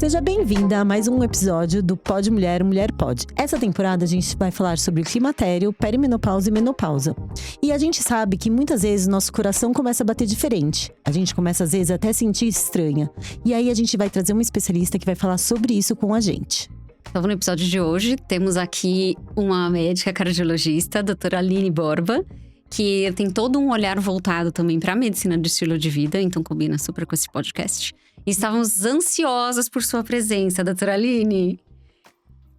Seja bem-vinda a mais um episódio do Pode Mulher, Mulher Pode. Essa temporada a gente vai falar sobre climatério, perimenopausa e menopausa. E a gente sabe que muitas vezes nosso coração começa a bater diferente. A gente começa às vezes até a sentir estranha. E aí a gente vai trazer uma especialista que vai falar sobre isso com a gente. Então, no episódio de hoje, temos aqui uma médica cardiologista, a doutora Aline Borba, que tem todo um olhar voltado também para a medicina de estilo de vida, então combina super com esse podcast. E estávamos ansiosas por sua presença, doutora Aline.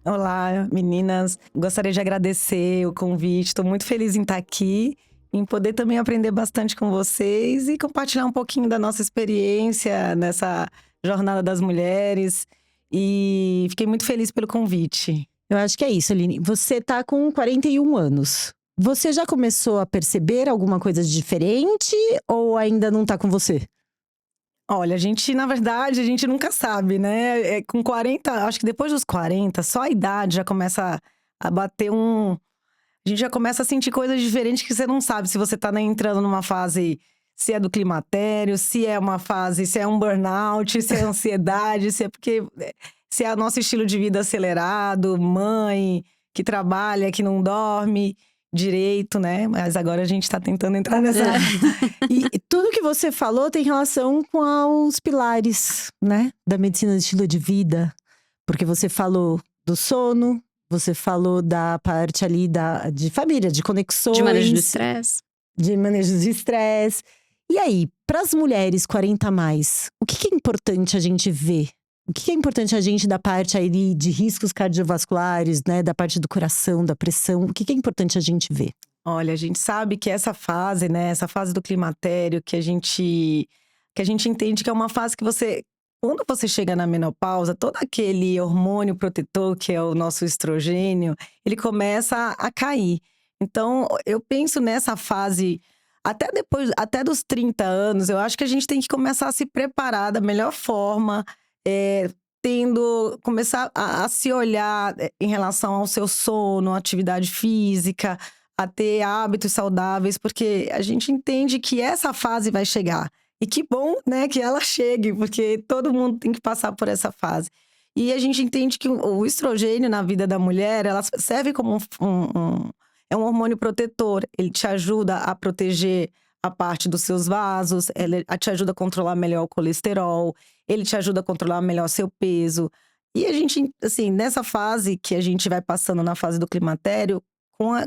Olá, meninas. Gostaria de agradecer o convite. Estou muito feliz em estar aqui, em poder também aprender bastante com vocês e compartilhar um pouquinho da nossa experiência nessa jornada das mulheres. E fiquei muito feliz pelo convite. Eu acho que é isso, Aline. Você tá com 41 anos. Você já começou a perceber alguma coisa diferente ou ainda não tá com você? Olha, na verdade, a gente nunca sabe, né? Com 40, acho que depois dos 40, só a idade já começa a bater um… A gente já começa a sentir coisas diferentes que você não sabe se você tá entrando numa fase… Se é do climatério, se é uma fase, se é um burnout, se é ansiedade, se é porque… Se é o nosso estilo de vida acelerado, mãe que trabalha, que não dorme direito, né? Mas agora a gente tá tentando entrar nessa… E tudo que você falou tem relação com os pilares, né? Da medicina de estilo de vida. Porque você falou do sono, você falou da parte ali de família, de conexões. De manejo do estresse. De manejo de estresse. E aí, para as mulheres 40 a mais, o que é importante a gente ver? O que é importante a gente da parte aí de riscos cardiovasculares, né? Da parte do coração, da pressão. O que é importante a gente ver? Olha, a gente sabe que essa fase, né? Essa fase do climatério que a gente entende que é uma fase que você… Quando você chega na menopausa, todo aquele hormônio protetor, que é o nosso estrogênio, ele começa a cair. Então, eu penso nessa fase… Até dos 30 anos, eu acho que a gente tem que começar a se preparar da melhor forma, começar a se olhar em relação ao seu sono, atividade física, a ter hábitos saudáveis, porque a gente entende que essa fase vai chegar. E que bom, né, que ela chegue, porque todo mundo tem que passar por essa fase. E a gente entende que o estrogênio na vida da mulher, ela serve como é um hormônio protetor. Ele te ajuda a proteger a parte dos seus vasos, ele te ajuda a controlar melhor o colesterol, ele te ajuda a controlar melhor seu peso. E a gente, assim, nessa fase que a gente vai passando na fase do climatério,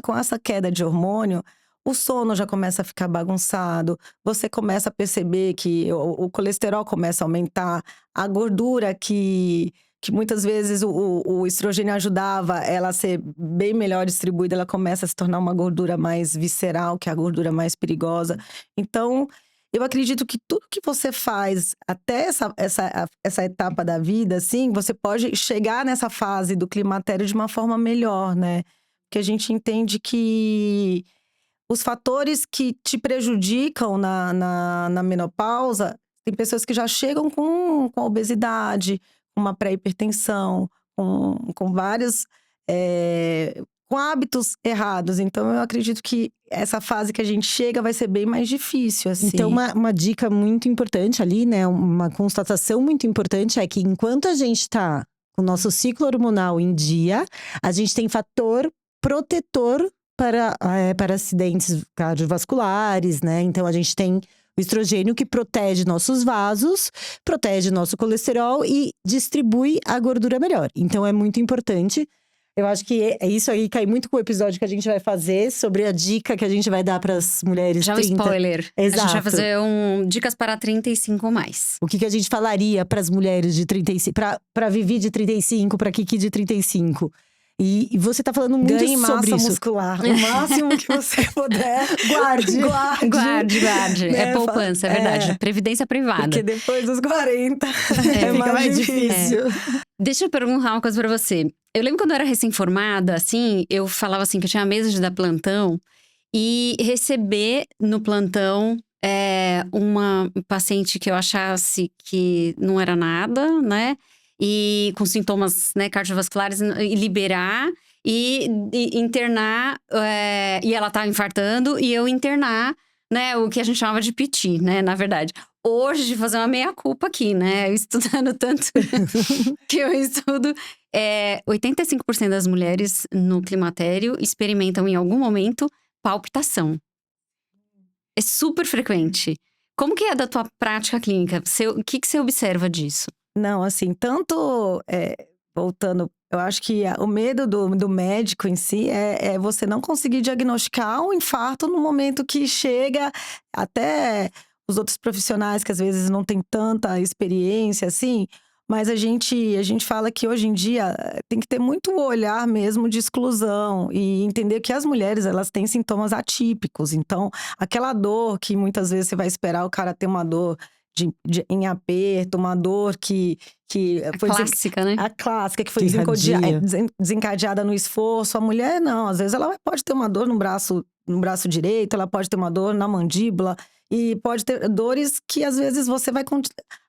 com essa queda de hormônio, o sono já começa a ficar bagunçado, você começa a perceber que o colesterol começa a aumentar, a gordura que muitas vezes o estrogênio ajudava ela a ser bem melhor distribuída, ela começa a se tornar uma gordura mais visceral, que é a gordura mais perigosa. Então, eu acredito que tudo que você faz até essa etapa da vida, assim, você pode chegar nessa fase do climatério de uma forma melhor, né? Porque a gente entende que os fatores que te prejudicam na menopausa, tem pessoas que já chegam com obesidade, com uma pré-hipertensão, com vários… com hábitos errados. Então, eu acredito que essa fase que a gente chega vai ser bem mais difícil, assim. Então, uma dica muito importante ali, né? Uma constatação muito importante é que enquanto a gente tá com o nosso ciclo hormonal em dia, a gente tem fator protetor para acidentes cardiovasculares, né? Então, a gente tem o estrogênio que protege nossos vasos, protege nosso colesterol e distribui a gordura melhor. Então, é muito importante. Eu acho que isso aí cai muito com o episódio que a gente vai fazer sobre a dica que a gente vai dar para as mulheres Já 30. um spoiler. Exato. A gente vai fazer dicas para 35 ou mais. O que a gente falaria para as mulheres de 35, para Vivi de 35, para Kiki de 35. E você tá falando muito Ganhe sobre massa isso. muscular, o máximo que você puder. Guarde. Guarde. Né? É poupança, é verdade. Previdência privada. Porque depois dos 40 fica mais difícil. Deixa eu perguntar uma coisa pra você. Eu lembro quando eu era recém-formada, assim, eu falava assim que eu tinha medo de dar plantão. E receber no plantão uma paciente que eu achasse que não era nada, né? E com sintomas, né, cardiovasculares, e liberar e internar, e ela tava infartando, e eu internar né, o que a gente chamava de piti, né, na verdade. Hoje, de fazer uma meia-culpa aqui, né, estudando tanto que eu estudo. 85% das mulheres no climatério experimentam em algum momento palpitação. É super frequente. Como que é da tua prática clínica? O que você observa disso? Não, assim, tanto voltando, eu acho que o medo do médico em si é você não conseguir diagnosticar um infarto no momento que chega. Até os outros profissionais que às vezes não têm tanta experiência assim, mas a gente fala que hoje em dia tem que ter muito olhar mesmo de exclusão e entender que as mulheres, elas têm sintomas atípicos. Então, aquela dor que muitas vezes você vai esperar o cara ter uma dor em aperto, uma dor que foi Clássica, né? a clássica, que foi Irradia. desencadeada no esforço. A mulher, não. Às vezes ela pode ter uma dor no braço direito, ela pode ter uma dor na mandíbula. E pode ter dores que às vezes você vai…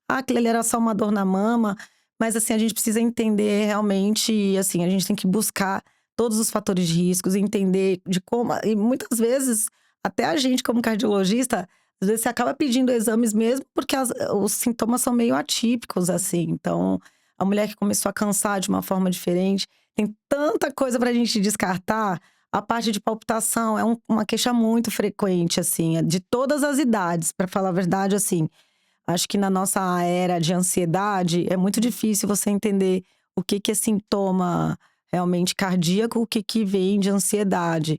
aquilo ali era só uma dor na mama. Mas assim, a gente precisa entender realmente, assim, a gente tem que buscar todos os fatores de riscos, entender de como… E muitas vezes, até a gente como cardiologista… Às vezes você acaba pedindo exames mesmo porque os sintomas são meio atípicos, assim. Então, a mulher que começou a cansar de uma forma diferente, tem tanta coisa pra gente descartar. A parte de palpitação é uma queixa muito frequente, assim, de todas as idades, pra falar a verdade, assim. Acho que na nossa era de ansiedade, é muito difícil você entender o que é sintoma realmente cardíaco, o que vem de ansiedade.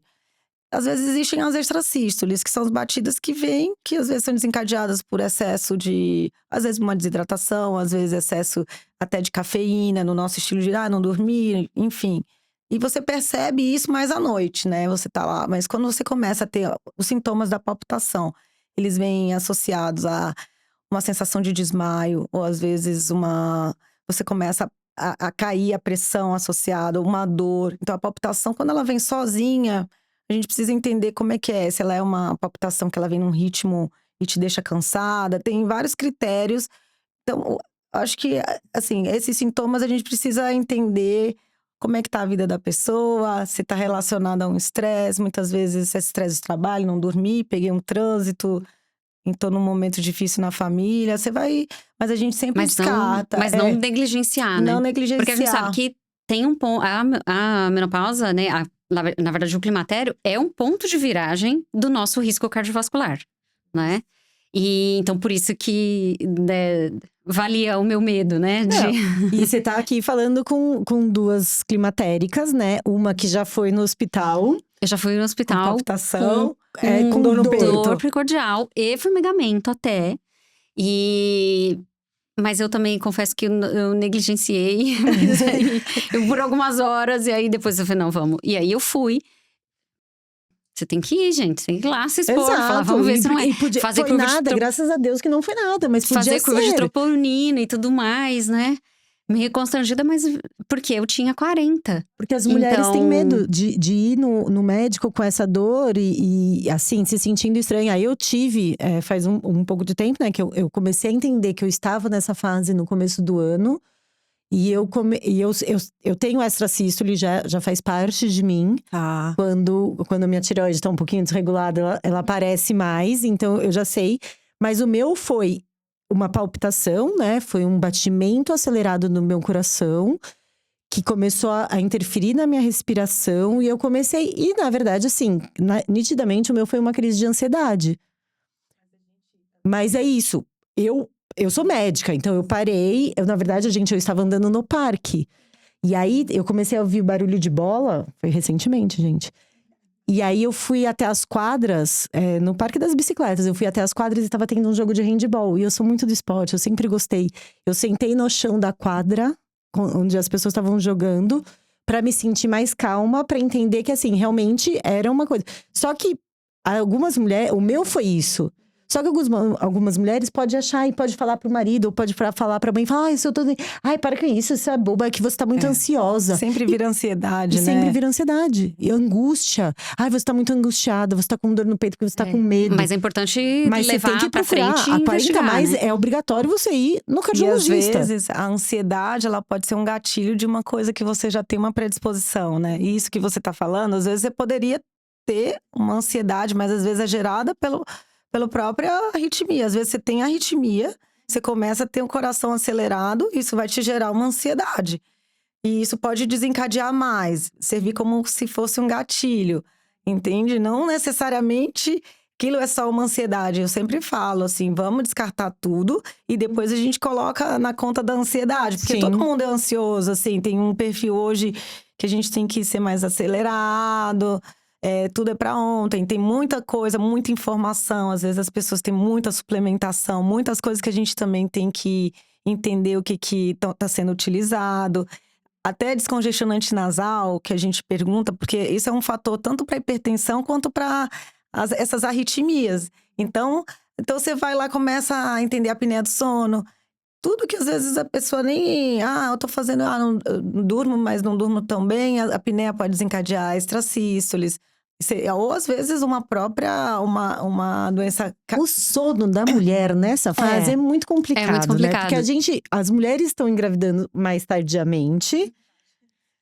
Às vezes existem as extrasístoles, que são as batidas que vêm, que às vezes são desencadeadas por excesso de… Às vezes uma desidratação, às vezes excesso até de cafeína, no nosso estilo de não dormir, enfim. E você percebe isso mais à noite, né? Você tá lá, mas quando você começa a ter os sintomas da palpitação, eles vêm associados a uma sensação de desmaio, ou às vezes você começa a cair a pressão associada, uma dor. Então a palpitação, quando ela vem sozinha… A gente precisa entender como é que é. Se ela é uma palpitação que ela vem num ritmo e te deixa cansada. Tem vários critérios. Então, acho que, assim, esses sintomas a gente precisa entender como é que tá a vida da pessoa. Se tá relacionada a um estresse. Muitas vezes é estresse de trabalho, não dormi, peguei um trânsito. Tô num momento difícil na família. Você vai… Mas a gente sempre descarta. Mas não negligenciar, né? Não negligenciar. Porque a gente sabe que tem um ponto… A menopausa, né… Na verdade, o climatério é um ponto de viragem do nosso risco cardiovascular, né? E então, por isso que valia o meu medo, né? E você tá aqui falando com duas climatéricas, né? Uma que já foi no hospital. Eu já fui no hospital. Com palpitação, com dor no peito. Dor precordial e formigamento até. Mas eu também confesso que eu negligenciei por algumas horas. E aí depois eu falei, não, vamos. E aí eu fui. Você tem que ir, gente. Tem que ir lá se expor. Exato. Falar, vamos ver se não é. Fazer foi nada, graças a Deus que não foi nada. Mas podia fazer curva de ser. troponina e tudo mais, né? Meio constrangida, mas porque eu tinha 40. Porque as mulheres têm medo de ir no médico com essa dor e assim, se sentindo estranha. Aí eu tive, faz um pouco de tempo, né, que eu comecei a entender que eu estava nessa fase no começo do ano. E eu tenho extrasístole, já faz parte de mim. Ah. Quando a minha tireoide tá um pouquinho desregulada, ela aparece mais. Então eu já sei. Mas o meu foi uma palpitação, né? Foi um batimento acelerado no meu coração, que começou a interferir na minha respiração. E eu comecei… E, na verdade, assim, nitidamente, o meu foi uma crise de ansiedade. Mas é isso. Eu sou médica, então eu parei. Na verdade, eu estava andando no parque. E aí, eu comecei a ouvir barulho de bola. Foi recentemente, gente. E aí, eu fui até as quadras, no Parque das Bicicletas. Eu fui até as quadras e tava tendo um jogo de handball. E eu sou muito do esporte, eu sempre gostei. Eu sentei no chão da quadra, onde as pessoas estavam jogando, pra me sentir mais calma, pra entender que, assim, realmente era uma coisa. Só que algumas mulheres… O meu foi isso. Só que algumas mulheres podem achar e pode falar pro marido, ou pode falar pra mãe, falar, eu tô… Ai, para com isso é boba, é que você tá muito ansiosa. Sempre vira ansiedade, né? Sempre vira ansiedade. E angústia. Ai, você tá muito angustiada, você tá com dor no peito porque você tá com medo. Mas é importante Mas levar você tem que pra procurar frente e investigar, mas né? é obrigatório você ir no cardiologista. E às vezes, a ansiedade, ela pode ser um gatilho de uma coisa que você já tem uma predisposição, né? E isso que você tá falando, às vezes você poderia ter uma ansiedade, mas às vezes é gerada pela própria arritmia. Às vezes você tem arritmia, você começa a ter um coração acelerado, isso vai te gerar uma ansiedade. E isso pode desencadear mais, servir como se fosse um gatilho, entende? Não necessariamente aquilo é só uma ansiedade. Eu sempre falo assim, vamos descartar tudo e depois a gente coloca na conta da ansiedade. Porque Sim. todo mundo é ansioso, assim, tem um perfil hoje que a gente tem que ser mais acelerado. Tudo é pra ontem, tem muita coisa, muita informação. Às vezes as pessoas têm muita suplementação, muitas coisas que a gente também tem que entender o que tá sendo utilizado. Até descongestionante nasal, que a gente pergunta, porque isso é um fator tanto para hipertensão quanto para essas arritmias. Então você vai lá, começa a entender a apneia do sono. Tudo que às vezes a pessoa nem… eu tô fazendo… eu durmo, mas não durmo tão bem. A apneia pode desencadear extrasístoles. Ou às vezes uma própria… uma doença… O sono da mulher nessa fase é muito complicado, É muito complicado. né? Porque as mulheres estão engravidando mais tardiamente.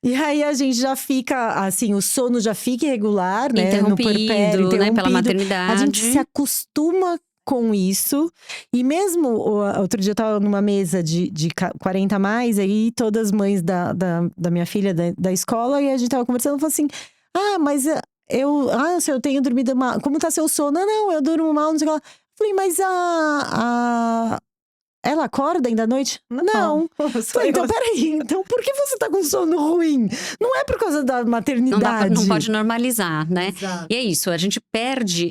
E aí a gente já fica, assim, o sono já fica irregular, né? Interrompido, no puerpério, né? Pela interrompido. maternidade. A gente se acostuma com isso. E mesmo, outro dia eu tava numa mesa de 40 a mais, aí todas as mães da minha filha da escola, e a gente tava conversando, falou assim, mas se eu tenho dormido mal, como tá seu sono? Não, eu durmo mal, não sei o que lá. Falei, mas ela acorda ainda à noite? Não. Falei, então peraí, então por que você tá com sono ruim? Não é por causa da maternidade. Não pode normalizar, né? Exato. E é isso, a gente perde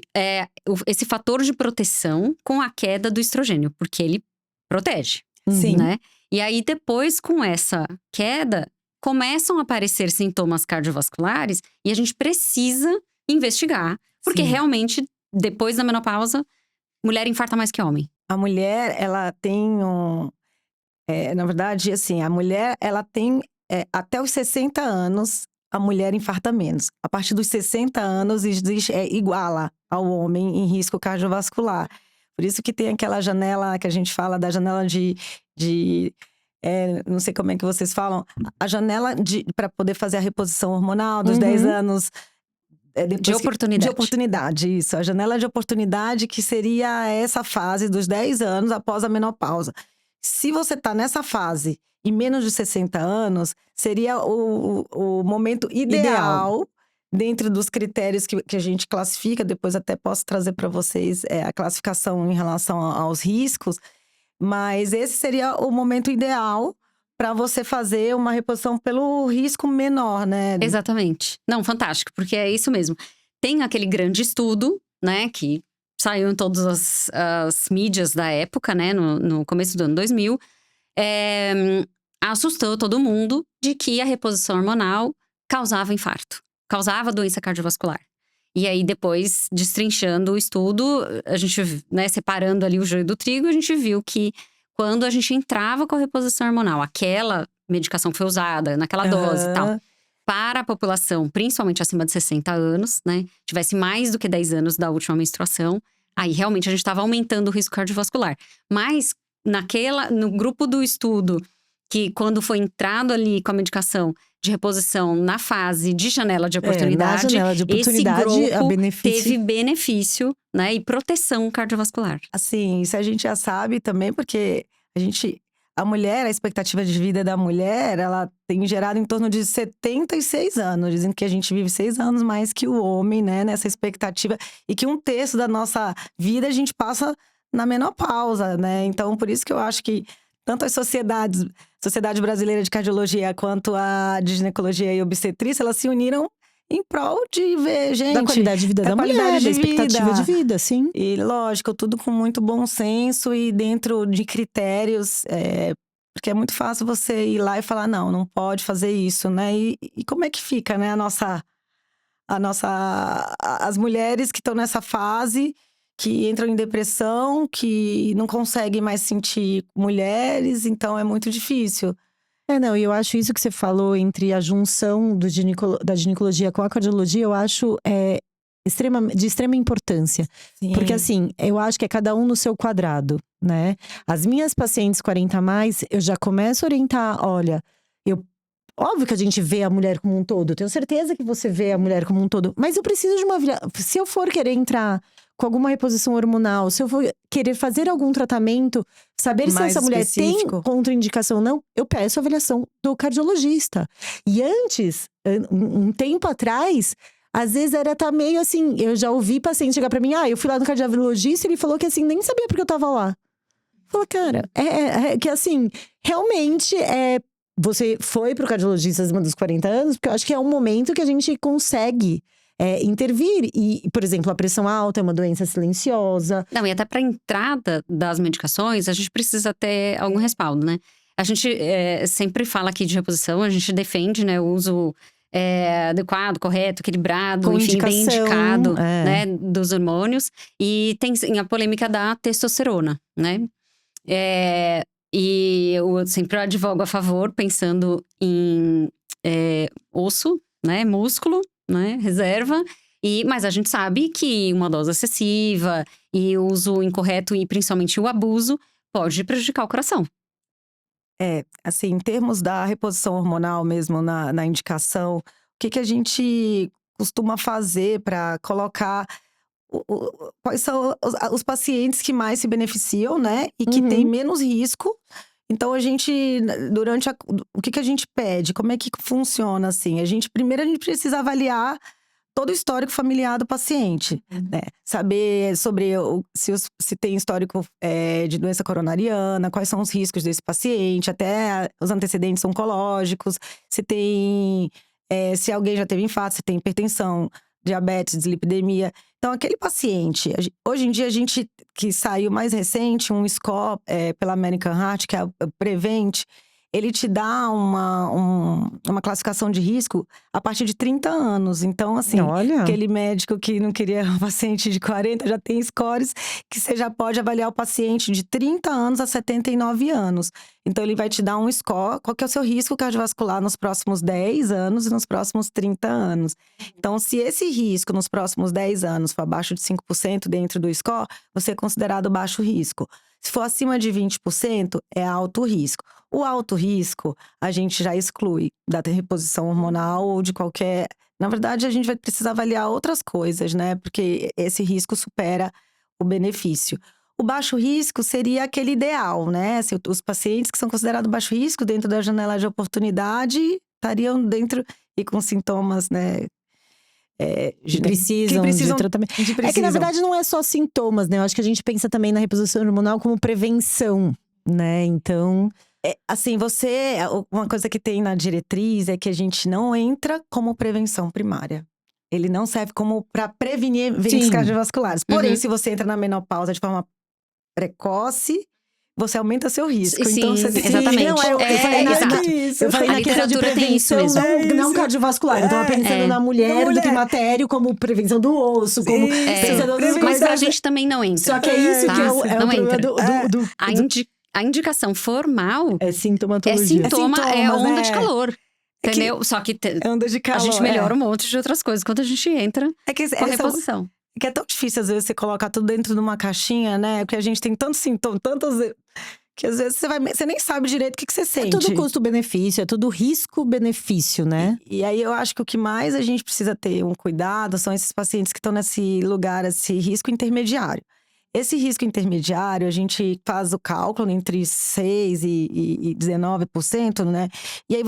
esse fator de proteção com a queda do estrogênio, porque ele protege, Sim. né? E aí depois, com essa queda, começam a aparecer sintomas cardiovasculares e a gente precisa investigar, porque Sim. realmente, depois da menopausa, mulher infarta mais que homem. A mulher, ela tem na verdade, assim, a mulher, ela tem… até os 60 anos, a mulher infarta menos. A partir dos 60 anos, iguala ao homem em risco cardiovascular. Por isso que tem aquela janela que a gente fala da janela não sei como é que vocês falam. A janela para poder fazer a reposição hormonal dos 10 anos… De oportunidade. De oportunidade, isso. A janela de oportunidade que seria essa fase dos 10 anos após a menopausa. Se você tá nessa fase e menos de 60 anos, seria o momento ideal dentro dos critérios que a gente classifica. Depois até posso trazer para vocês a classificação em relação aos riscos. Mas esse seria o momento ideal para você fazer uma reposição pelo risco menor, né? Exatamente. Não, fantástico, porque é isso mesmo. Tem aquele grande estudo, né, que saiu em todas as mídias da época, né, no começo do ano 2000. Assustou todo mundo de que a reposição hormonal causava infarto, causava doença cardiovascular. E aí, depois, destrinchando o estudo, a gente, né, separando ali o joio do trigo, a gente viu que quando a gente entrava com a reposição hormonal, aquela medicação que foi usada, naquela dose e tal, para a população, principalmente acima de 60 anos, né, tivesse mais do que 10 anos da última menstruação, aí realmente a gente estava aumentando o risco cardiovascular. Mas no grupo do estudo, que quando foi entrado ali com a medicação de reposição na fase de janela de oportunidade, na janela de oportunidade, esse grupo benefício… teve benefício, né, e proteção cardiovascular. Assim, isso a gente já sabe também, porque a mulher, a expectativa de vida da mulher, ela tem gerado em torno de 76 anos. Dizem que a gente vive 6 anos mais que o homem, né, nessa expectativa. E que 1/3 da nossa vida a gente passa na menopausa, né? Então, por isso que eu acho que tanto as Sociedade Brasileira de Cardiologia quanto a de Ginecologia e Obstetrícia, elas se uniram em prol de ver, gente… Da qualidade de vida da mulher, da expectativa de vida, sim. E lógico, tudo com muito bom senso e dentro de critérios, porque é muito fácil você ir lá e falar, não pode fazer isso, né? E como é que fica, né, as mulheres que estão nessa fase, que entram em depressão, que não conseguem mais sentir mulheres, então é muito difícil. E eu acho isso que você falou entre a junção da ginecologia com a cardiologia, eu acho de extrema importância. Sim. Porque assim, eu acho que é cada um no seu quadrado, né? As minhas pacientes 40 a mais, eu já começo a orientar, olha, Óbvio que a gente vê a mulher como um todo. Tenho certeza que você vê a mulher como um todo. Mas eu preciso de uma… Se eu for querer entrar com alguma reposição hormonal, se eu for querer fazer algum tratamento, saber se Mais essa mulher específico. tem contraindicação ou não, eu peço a avaliação do cardiologista. E antes, um tempo atrás, às vezes tá meio assim… Eu já ouvi paciente chegar pra mim, eu fui lá no cardiologista e ele falou que assim, nem sabia porque eu tava lá. Falei, cara, que assim, realmente você foi pro cardiologista acima dos 40 anos, porque eu acho que é um momento que a gente consegue intervir. E, por exemplo, a pressão alta é uma doença silenciosa. Não, e até para entrada das medicações, a gente precisa ter algum respaldo, né? A gente sempre fala aqui de reposição, a gente defende, né, o uso adequado, correto, equilibrado, Com enfim, bem indicação, indicado, né, dos hormônios. E tem sim, a polêmica da testosterona, né? E eu sempre advogo a favor, pensando em osso, né, músculo, né, reserva. Mas a gente sabe que uma dose excessiva e o uso incorreto e principalmente o abuso pode prejudicar o coração. Assim, em termos da reposição hormonal mesmo, na indicação, o que a gente costuma fazer para colocar quais são os pacientes que mais se beneficiam, né? E que têm menos risco. Então, a gente, o que a gente pede? Como é que funciona, assim? Primeiro, a gente precisa avaliar todo o histórico familiar do paciente, né? Saber sobre se tem histórico de doença coronariana, quais são os riscos desse paciente, até os antecedentes oncológicos, se alguém já teve infarto, se tem hipertensão, diabetes, dislipidemia. Então, aquele paciente… Hoje em dia, que saiu mais recente, um score pela American Heart, que é o Prevent, ele te dá uma classificação de risco a partir de 30 anos. Então, assim, Olha. aquele médico que não queria um paciente de 40 já tem scores que você já pode avaliar o paciente de 30 anos a 79 anos. Então, ele vai te dar um score, qual que é o seu risco cardiovascular nos próximos 10 anos e nos próximos 30 anos. Então, se esse risco nos próximos 10 anos for abaixo de 5% dentro do score, você é considerado baixo risco. Se for acima de 20%, é alto risco. O alto risco, a gente já exclui da reposição hormonal ou de qualquer… Na verdade, a gente vai precisar avaliar outras coisas, né? Porque esse risco supera o benefício. O baixo risco seria aquele ideal, né? Os pacientes que são considerados baixo risco dentro da janela de oportunidade estariam dentro e com sintomas, né? Que precisam de tratamento. É que, na verdade, não é só sintomas, né? Eu acho que a gente pensa também na reposição hormonal como prevenção, né? Então… assim, uma coisa que tem na diretriz é que a gente não entra como prevenção primária. Ele não serve como para prevenir eventos cardiovasculares. Porém, se você entra na menopausa de forma precoce, você aumenta seu risco. Sim, então, você exatamente. Não, eu falei A literatura tem isso mesmo. Não cardiovascular. Eu tava pensando na mulher do climatério como prevenção do osso, como… Mas a gente também não entra. Só que é isso que é o não problema entra. A indicação formal é sintomatologia. É onda né? de calor. Entendeu? Só que onda de calor, a gente melhora um monte de outras coisas quando a gente entra com a reposição. Que é tão difícil, às vezes, você colocar tudo dentro de uma caixinha, né? Porque a gente tem tantos sintomas, que às vezes você nem sabe direito o que você sente. É tudo custo-benefício, é tudo risco-benefício, né? E aí, eu acho que o que mais a gente precisa ter um cuidado são esses pacientes que estão nesse lugar, esse risco intermediário. Esse risco intermediário, a gente faz o cálculo entre 6% e 19%, né? E aí,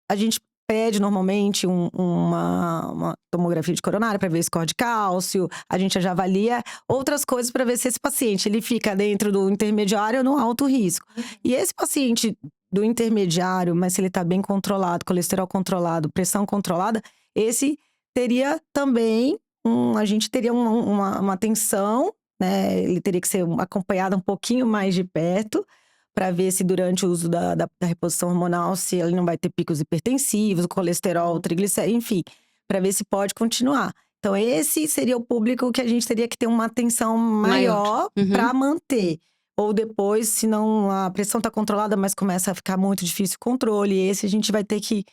a gente pede normalmente uma tomografia de coronária para ver o score de cálcio. A gente já avalia outras coisas para ver se esse paciente ele fica dentro do intermediário ou no alto risco. E esse paciente do intermediário, mas se ele está bem controlado, colesterol controlado, pressão controlada, esse teria também a gente teria uma atenção, né? Ele teria que ser acompanhado um pouquinho mais de perto para ver se durante o uso da reposição hormonal, se ele não vai ter picos hipertensivos, colesterol, triglicéridos, enfim, para ver se pode continuar. Então, esse seria o público que a gente teria que ter uma atenção maior para manter. Ou depois, se não a pressão está controlada, mas começa a ficar muito difícil o controle, esse a gente vai ter que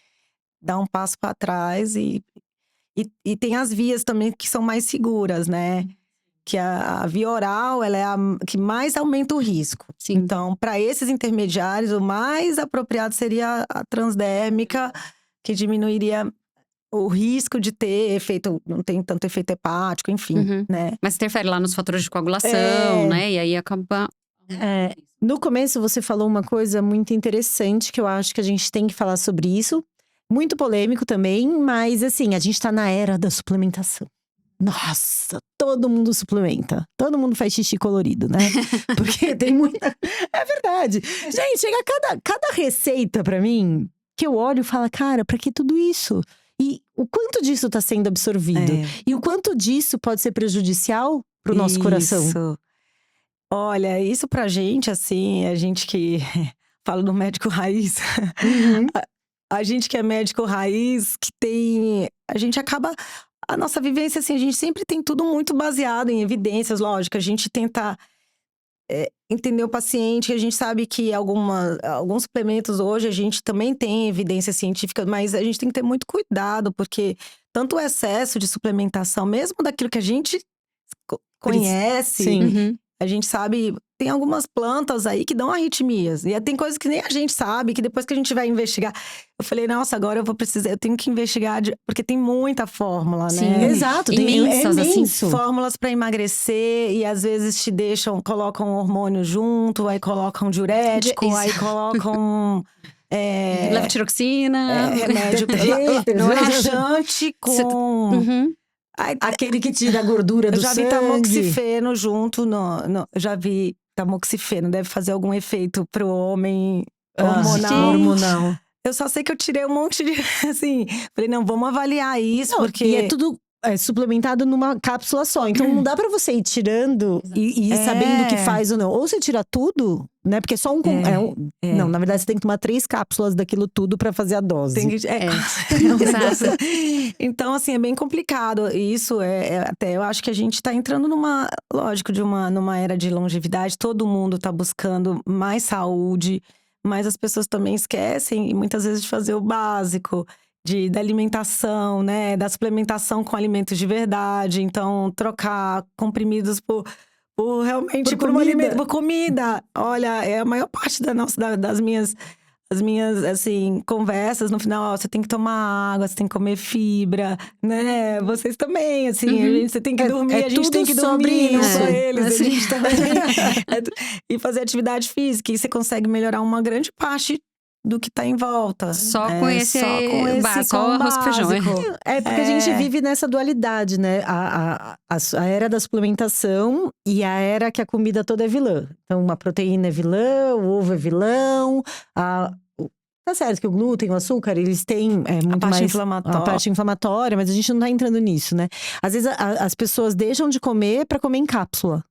dar um passo para trás. E tem as vias também que são mais seguras, né? Que a via oral, ela é a que mais aumenta o risco. Sim. Então, para esses intermediários, o mais apropriado seria a transdérmica, que diminuiria o risco de ter efeito, não tem tanto efeito hepático, enfim, Uhum. né? Mas interfere lá nos fatores de coagulação, É. né? E aí acaba. É, no começo você falou uma coisa muito interessante que eu acho que a gente tem que falar sobre isso. Muito polêmico também, mas assim, a gente tá na era da suplementação. Nossa, todo mundo suplementa. Todo mundo faz xixi colorido, né? Porque tem muita. É verdade. Gente, chega cada receita pra mim que eu olho e falo, cara, pra que tudo isso? E o quanto disso tá sendo absorvido? É. E o quanto disso pode ser prejudicial pro nosso coração? Isso. Olha, isso pra gente, assim, a gente que fala do médico raiz, Uhum. a gente que é médico raiz, que tem. A gente acaba. A nossa vivência, assim, a gente sempre tem tudo muito baseado em evidências, lógico. A gente tenta entender o paciente, a gente sabe que alguns suplementos hoje a gente também tem evidência científica, mas a gente tem que ter muito cuidado, porque tanto o excesso de suplementação, mesmo daquilo que a gente conhece, Sim. Uhum. a gente sabe, tem algumas plantas aí que dão arritmias. E tem coisas que nem a gente sabe, que depois que a gente vai investigar. Eu falei, nossa, agora eu tenho que investigar, porque tem muita fórmula, Sim, né? Exato, Imensas, é assim. imenso. Fórmulas pra emagrecer, e às vezes colocam hormônio junto, aí colocam diurético, Isso. aí colocam. Levotiroxina. Remédio relaxante com. Uhum. Ai, Aquele que tira a gordura eu do já vi sangue. tamoxifeno junto já vi tamoxifeno, deve fazer algum efeito pro homem hormonal. Hormonal. Eu só sei que eu tirei um monte de, assim, falei, não, vamos avaliar isso, Não, porque… E é tudo suplementado numa cápsula só. Então não dá pra você ir tirando e ir sabendo o que faz ou não. Ou você tira tudo, né? Porque só Não, na verdade você tem que tomar 3 cápsulas daquilo tudo pra fazer a dose. Tem que, Exato. Então, assim, é bem complicado. E isso até, eu acho que a gente tá entrando numa era de longevidade. Todo mundo tá buscando mais saúde, mas as pessoas também esquecem, e muitas vezes, de fazer o básico. Da alimentação, né? Da suplementação com alimentos de verdade. Então, trocar comprimidos por realmente Por um comida. alimento, por comida. Olha, é a maior parte das minhas assim, conversas no final, ó, você tem que tomar água, você tem que comer fibra, né? Vocês também, assim, você tem que dormir, a gente tudo tem que sobre dormir, não isso. só eles, a Assim. gente também. E fazer atividade física, e você consegue melhorar uma grande parte do que tá em volta. Só com esse só com arroz com feijão, é. básico. É porque a gente vive nessa dualidade, né? A era da suplementação e a era que a comida toda é vilã. Então, a proteína é vilã, o ovo é vilão. Tá certo que o glúten, o açúcar, eles têm muito parte mais… inflamatória. A parte inflamatória, mas a gente não tá entrando nisso, né? Às vezes as pessoas deixam de comer pra comer em cápsula.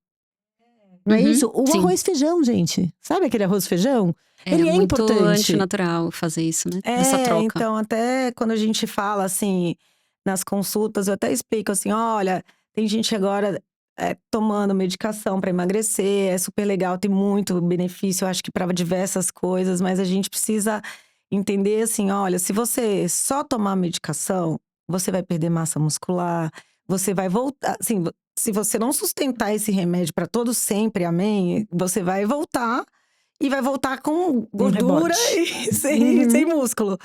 Não é Uhum, isso? O sim. arroz e feijão, gente. Sabe aquele arroz e feijão? Ele é muito importante. antinatural fazer isso, né? Essa troca. Então, até quando a gente fala, assim, nas consultas, eu até explico assim, olha, tem gente agora tomando medicação para emagrecer, é super legal, tem muito benefício, eu acho que para diversas coisas, mas a gente precisa entender assim, olha, se você só tomar medicação, você vai perder massa muscular, você vai voltar, assim, se você não sustentar esse remédio para todo sempre, amém, você vai voltar e vai voltar com gordura rebote. e sem músculo.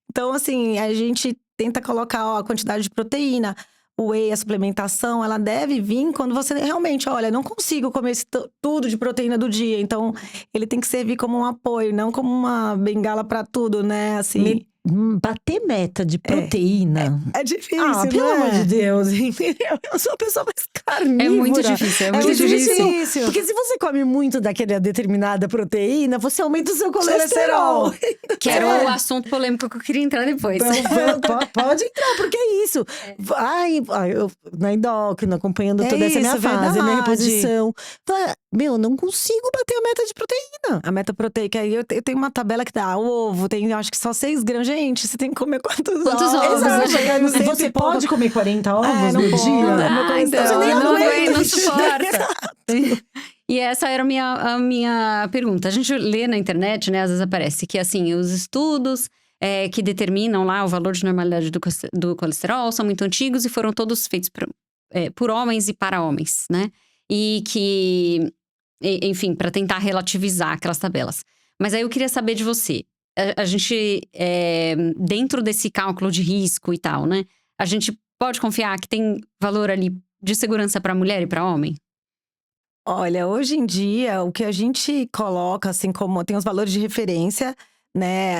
Então, assim, a gente tenta colocar a quantidade de proteína. O whey, a suplementação, ela deve vir quando você realmente, olha, não consigo comer tudo de proteína do dia. Então, ele tem que servir como um apoio, não como uma bengala pra tudo, né? Assim, Bater meta de proteína. é difícil, Pelo né? amor de Deus, entendeu? Eu sou a pessoa mais carnívora. É muito difícil, é muito difícil. Porque se você come muito daquela determinada proteína, você aumenta o seu colesterol. Que era o assunto polêmico que eu queria entrar depois. Então, pode entrar, porque é isso. Eu na endócrina, acompanhando toda essa minha isso, fase, a minha verdade. reposição. Fala, não consigo bater a meta de proteína. A meta proteica, aí eu tenho uma tabela que dá o ovo, tem acho que só 6 gramas. Gente, você tem que comer quantos ovos? Vai Exato, chegar no você cento e pouco. pode comer 40 ovos não no pode. dia? Então, não suporta. E essa era a minha pergunta. A gente lê na internet, né? Às vezes aparece que, assim, os estudos que determinam lá o valor de normalidade do colesterol são muito antigos e foram todos feitos por homens e para homens, né? E que, enfim, para tentar relativizar aquelas tabelas. Mas aí eu queria saber de você. a gente, dentro desse cálculo de risco e tal, né? A gente pode confiar que tem valor ali de segurança para mulher e para homem? Olha, hoje em dia, o que a gente coloca, assim, como tem os valores de referência, né?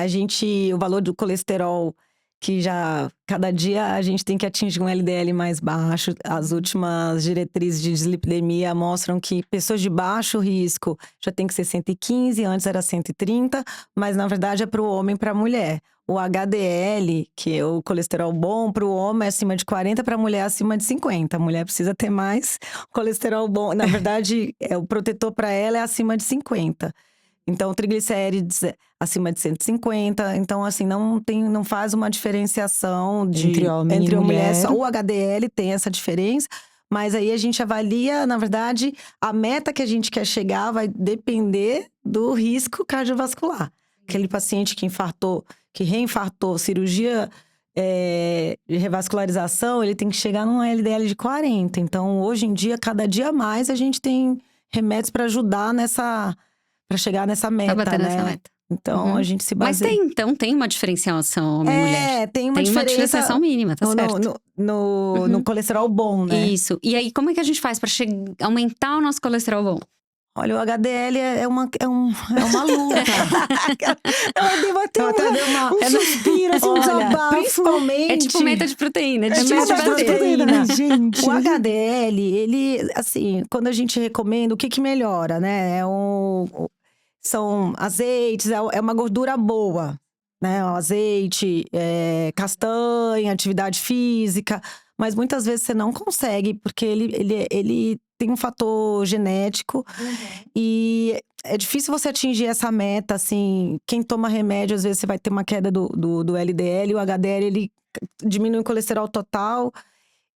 O valor do colesterol, que já, cada dia a gente tem que atingir um LDL mais baixo. As últimas diretrizes de dislipidemia mostram que pessoas de baixo risco já tem que ser 115, antes era 130, mas na verdade é para o homem e para a mulher. O HDL, que é o colesterol bom para o homem, é acima de 40, para a mulher é acima de 50. A mulher precisa ter mais colesterol bom. Na verdade, o protetor para ela é acima de 50. Então, triglicérides acima de 150. Então, assim, não faz uma diferenciação Entre homem e entre a mulher. mulher. Só o HDL tem essa diferença. Mas aí a gente avalia, na verdade, a meta que a gente quer chegar vai depender do risco cardiovascular. Aquele paciente que infartou, que reinfartou, cirurgia de revascularização, ele tem que chegar num LDL de 40. Então, hoje em dia, cada dia mais, a gente tem remédios para ajudar para chegar nessa meta, Pra bater né? nessa meta. Então, a gente se Mas baseia… tem uma diferenciação homem-mulher. tem uma Tem uma diferença diferenciação mínima, tá certo? no colesterol bom, né? Isso. E aí, como é que a gente faz pra aumentar o nosso colesterol bom? Olha, o HDL é uma luta. Eu devo até um suspiro, assim, um desabafo. Principalmente… É tipo meta de proteína, É tipo meta de proteína. gente. O HDL, ele, assim, quando a gente recomenda, o que melhora, né? São azeites, é uma gordura boa, né? O azeite, castanha, atividade física. Mas muitas vezes você não consegue, porque ele tem um fator genético. E é difícil você atingir essa meta, assim. Quem toma remédio, às vezes você vai ter uma queda do LDL. O HDL, ele diminui o colesterol total.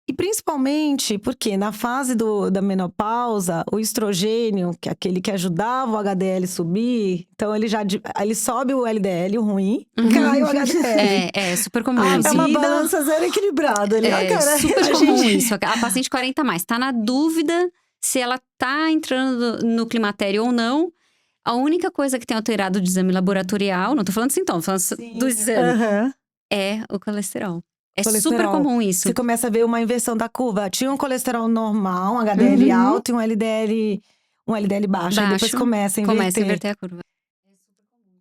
E principalmente porque na fase da menopausa, o estrogênio, que é aquele que ajudava o HDL subir, então ele sobe o LDL, o ruim, cai o HDL. É super comum isso. É uma balança zero equilibrada ali. É super comum isso. A paciente 40 mais tá na dúvida se ela tá entrando no climatério ou não. A única coisa que tem alterado do exame laboratorial, não tô falando de sintomas, tô falando do exame, é o colesterol. É super comum isso. Você começa a ver uma inversão da curva. Tinha um colesterol normal, um HDL alto e um LDL baixo. Aí depois começa a inverter. Começa a inverter a curva.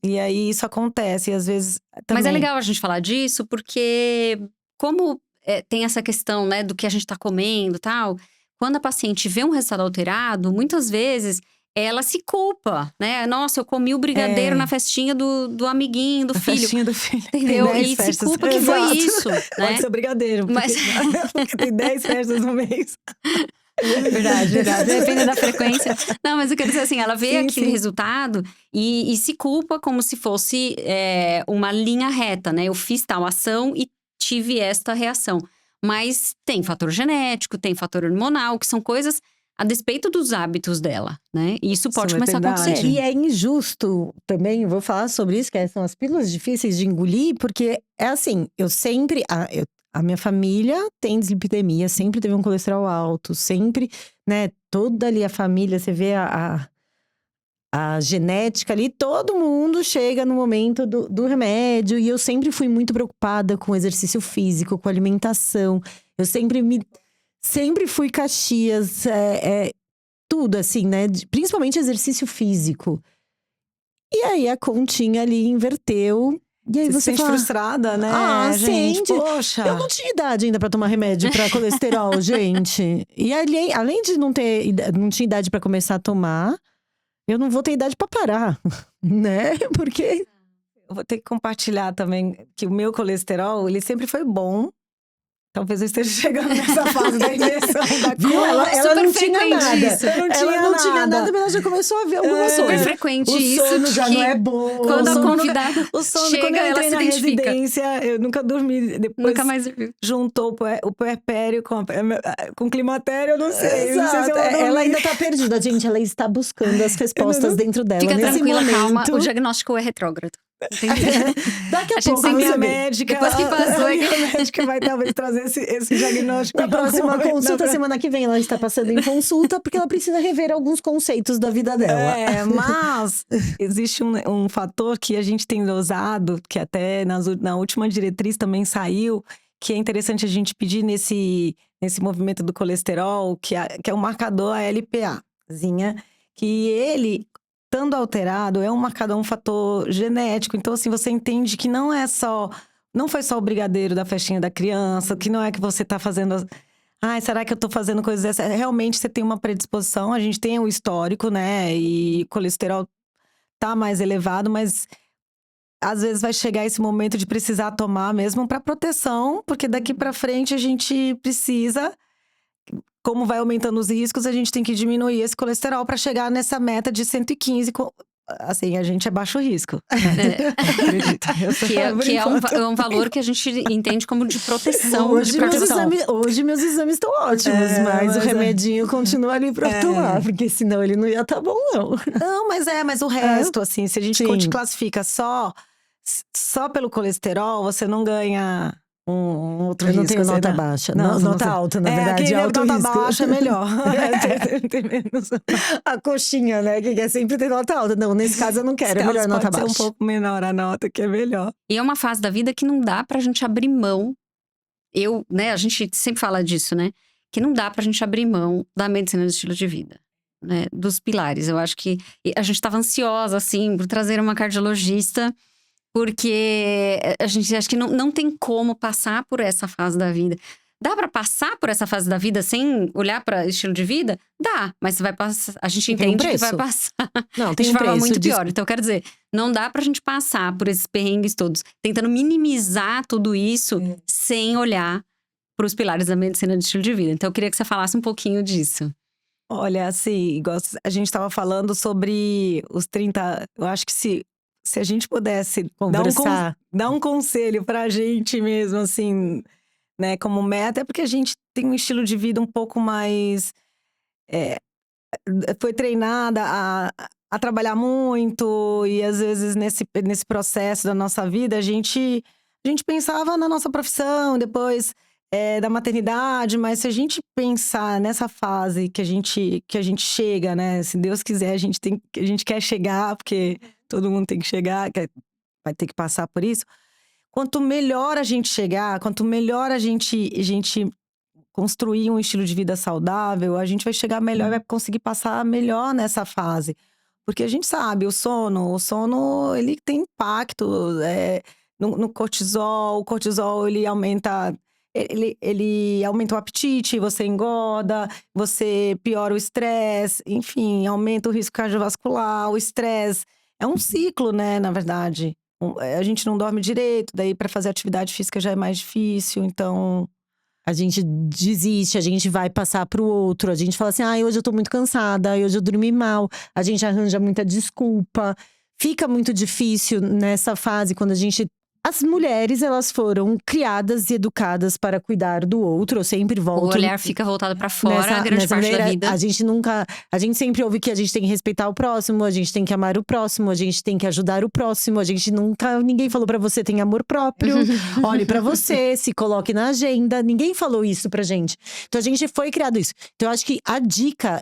E aí isso acontece, e às vezes também… Mas é legal a gente falar disso, porque como tem essa questão, né, do que a gente tá comendo e tal, quando a paciente vê um resultado alterado, muitas vezes ela se culpa, né? Nossa, eu comi o brigadeiro na festinha do amiguinho, do filho. Festinha do filho. Entendeu? E se culpa que foi isso, né? Pode ser o brigadeiro, porque tem 10 festas no mês. Verdade. Depende da frequência. Não, mas eu quero dizer assim, ela vê aquele resultado e se culpa como se fosse uma linha reta, né? Eu fiz tal ação e tive esta reação. Mas tem fator genético, tem fator hormonal, que são coisas a despeito dos hábitos dela, né? E isso pode começar a acontecer. E é injusto também, vou falar sobre isso, que são as pílulas difíceis de engolir, porque é assim, eu sempre… A minha família tem dislipidemia, sempre teve um colesterol alto, sempre, né? Toda ali a família, você vê a genética ali, todo mundo chega no momento do remédio. E eu sempre fui muito preocupada com exercício físico, com alimentação. Eu sempre fui Caxias, tudo assim, né? Principalmente exercício físico. E aí a continha ali inverteu. E aí você você sente fala… frustrada, né? Gente, poxa. Eu não tinha idade ainda pra tomar remédio pra colesterol, gente. E além de não tinha idade pra começar a tomar, eu não vou ter idade pra parar, né? Porque… Eu vou ter que compartilhar também que o meu colesterol, ele sempre foi bom. Talvez eu esteja chegando nessa fase da inversão da curva. Ela não tinha nada. Isso. Ela não tinha nada, mas ela já começou a ver algumas Super coisas. frequente O isso. sono já não é bom. Quando a convidada O sono, chega, quando eu ela entrei se na identifica. residência, eu nunca dormi. Depois Nunca mais viu. juntou o puerpério com climatério, eu não sei. Eu não sei se Exato. eu vou Ela dormir. ainda tá perdida, gente. Ela está buscando as respostas dentro dela. Fica Nesse tranquila, momento, calma. O diagnóstico é retrógrado. Entendi. Daqui a A gente pouco A sempre você minha vê. médica, Depois que passou, a minha médica vai talvez trazer esse diagnóstico. Na próxima consulta, Na- semana que vem, ela está passando em consulta porque ela precisa rever alguns conceitos da vida dela. Mas existe um fator que a gente tem dosado, que até na última diretriz também saiu, que é interessante a gente pedir nesse movimento do colesterol, que é um marcador, a LPAzinha, que ele, estando alterado, é um marcador, um fator genético. Então, assim, você entende que não foi só o brigadeiro da festinha da criança, que não é que você tá fazendo. Ai, será que eu tô fazendo coisas dessas? Realmente você tem uma predisposição, a gente tem o histórico, né? E o colesterol tá mais elevado, mas às vezes vai chegar esse momento de precisar tomar mesmo para proteção, porque daqui para frente a gente precisa, como vai aumentando os riscos, a gente tem que diminuir esse colesterol para chegar nessa meta de 115. Assim, a gente é baixo risco. Acredito. Que é um valor que a gente entende como de proteção. Hoje meus exames estão ótimos, mas o mas remedinho continua ali pra tomar, porque senão ele não ia estar bom, não. Não, mas o resto, assim, se a gente Sim. classifica só pelo colesterol, você não ganha um outro Eu risco. não tenho assim, nota né? baixa. Não, você Nota não- alta, na É, verdade. quem Alto nota risco. baixa é melhor. Tem menos. A coxinha, né? Que quer sempre ter nota alta. Não, nesse caso eu não quero. É melhor nota Pode ser baixa. um pouco menor a nota, que é melhor. E é uma fase da vida que não dá pra gente abrir mão. A gente sempre fala disso, né? Que não dá pra gente abrir mão da medicina do estilo de vida, né? Dos pilares. Eu acho que a gente tava ansiosa, assim, por trazer uma cardiologista, porque a gente acha que não tem como passar por essa fase da vida. Dá pra passar por essa fase da vida sem olhar pra estilo de vida? Dá, mas você vai passar. A gente Tem um entende que vai preço. passar Não, tem de um forma preço. muito pior. Então, quero dizer, não dá pra gente passar por esses perrengues todos, tentando minimizar tudo isso sem olhar pros pilares da medicina de estilo de vida. Então, eu queria que você falasse um pouquinho disso. Olha, assim, igual a gente estava falando sobre os 30. Eu acho que se a gente pudesse Conversar. dar um conselho pra gente mesmo, assim, né, como meta, é porque a gente tem um estilo de vida um pouco mais. Foi treinada a trabalhar muito, e às vezes nesse processo da nossa vida, a gente pensava na nossa profissão, depois da maternidade, mas se a gente pensar nessa fase que a gente chega, né? Se Deus quiser, a gente quer chegar, porque todo mundo tem que chegar, vai ter que passar por isso. Quanto melhor a gente chegar, quanto melhor a gente construir um estilo de vida saudável, a gente vai chegar melhor, vai conseguir passar melhor nessa fase. Porque a gente sabe, o sono ele tem impacto no cortisol. O cortisol, ele aumenta o apetite, você engorda, você piora o estresse, enfim, aumenta o risco cardiovascular. O estresse é um ciclo, né, na verdade. A gente não dorme direito, daí para fazer atividade física já é mais difícil, então… A gente desiste, a gente vai passar pro outro. A gente fala assim, hoje eu tô muito cansada, hoje eu dormi mal. A gente arranja muita desculpa. Fica muito difícil nessa fase, quando a gente… As mulheres, elas foram criadas e educadas para cuidar do outro. Eu sempre volto… O olhar fica voltado pra fora, a grande parte da vida. A gente sempre ouve que a gente tem que respeitar o próximo, a gente tem que amar o próximo, a gente tem que ajudar o próximo. Ninguém falou pra você tem amor próprio. Olhe pra você, se coloque na agenda. Ninguém falou isso pra gente. Então a gente foi criado isso. Então eu acho que a dica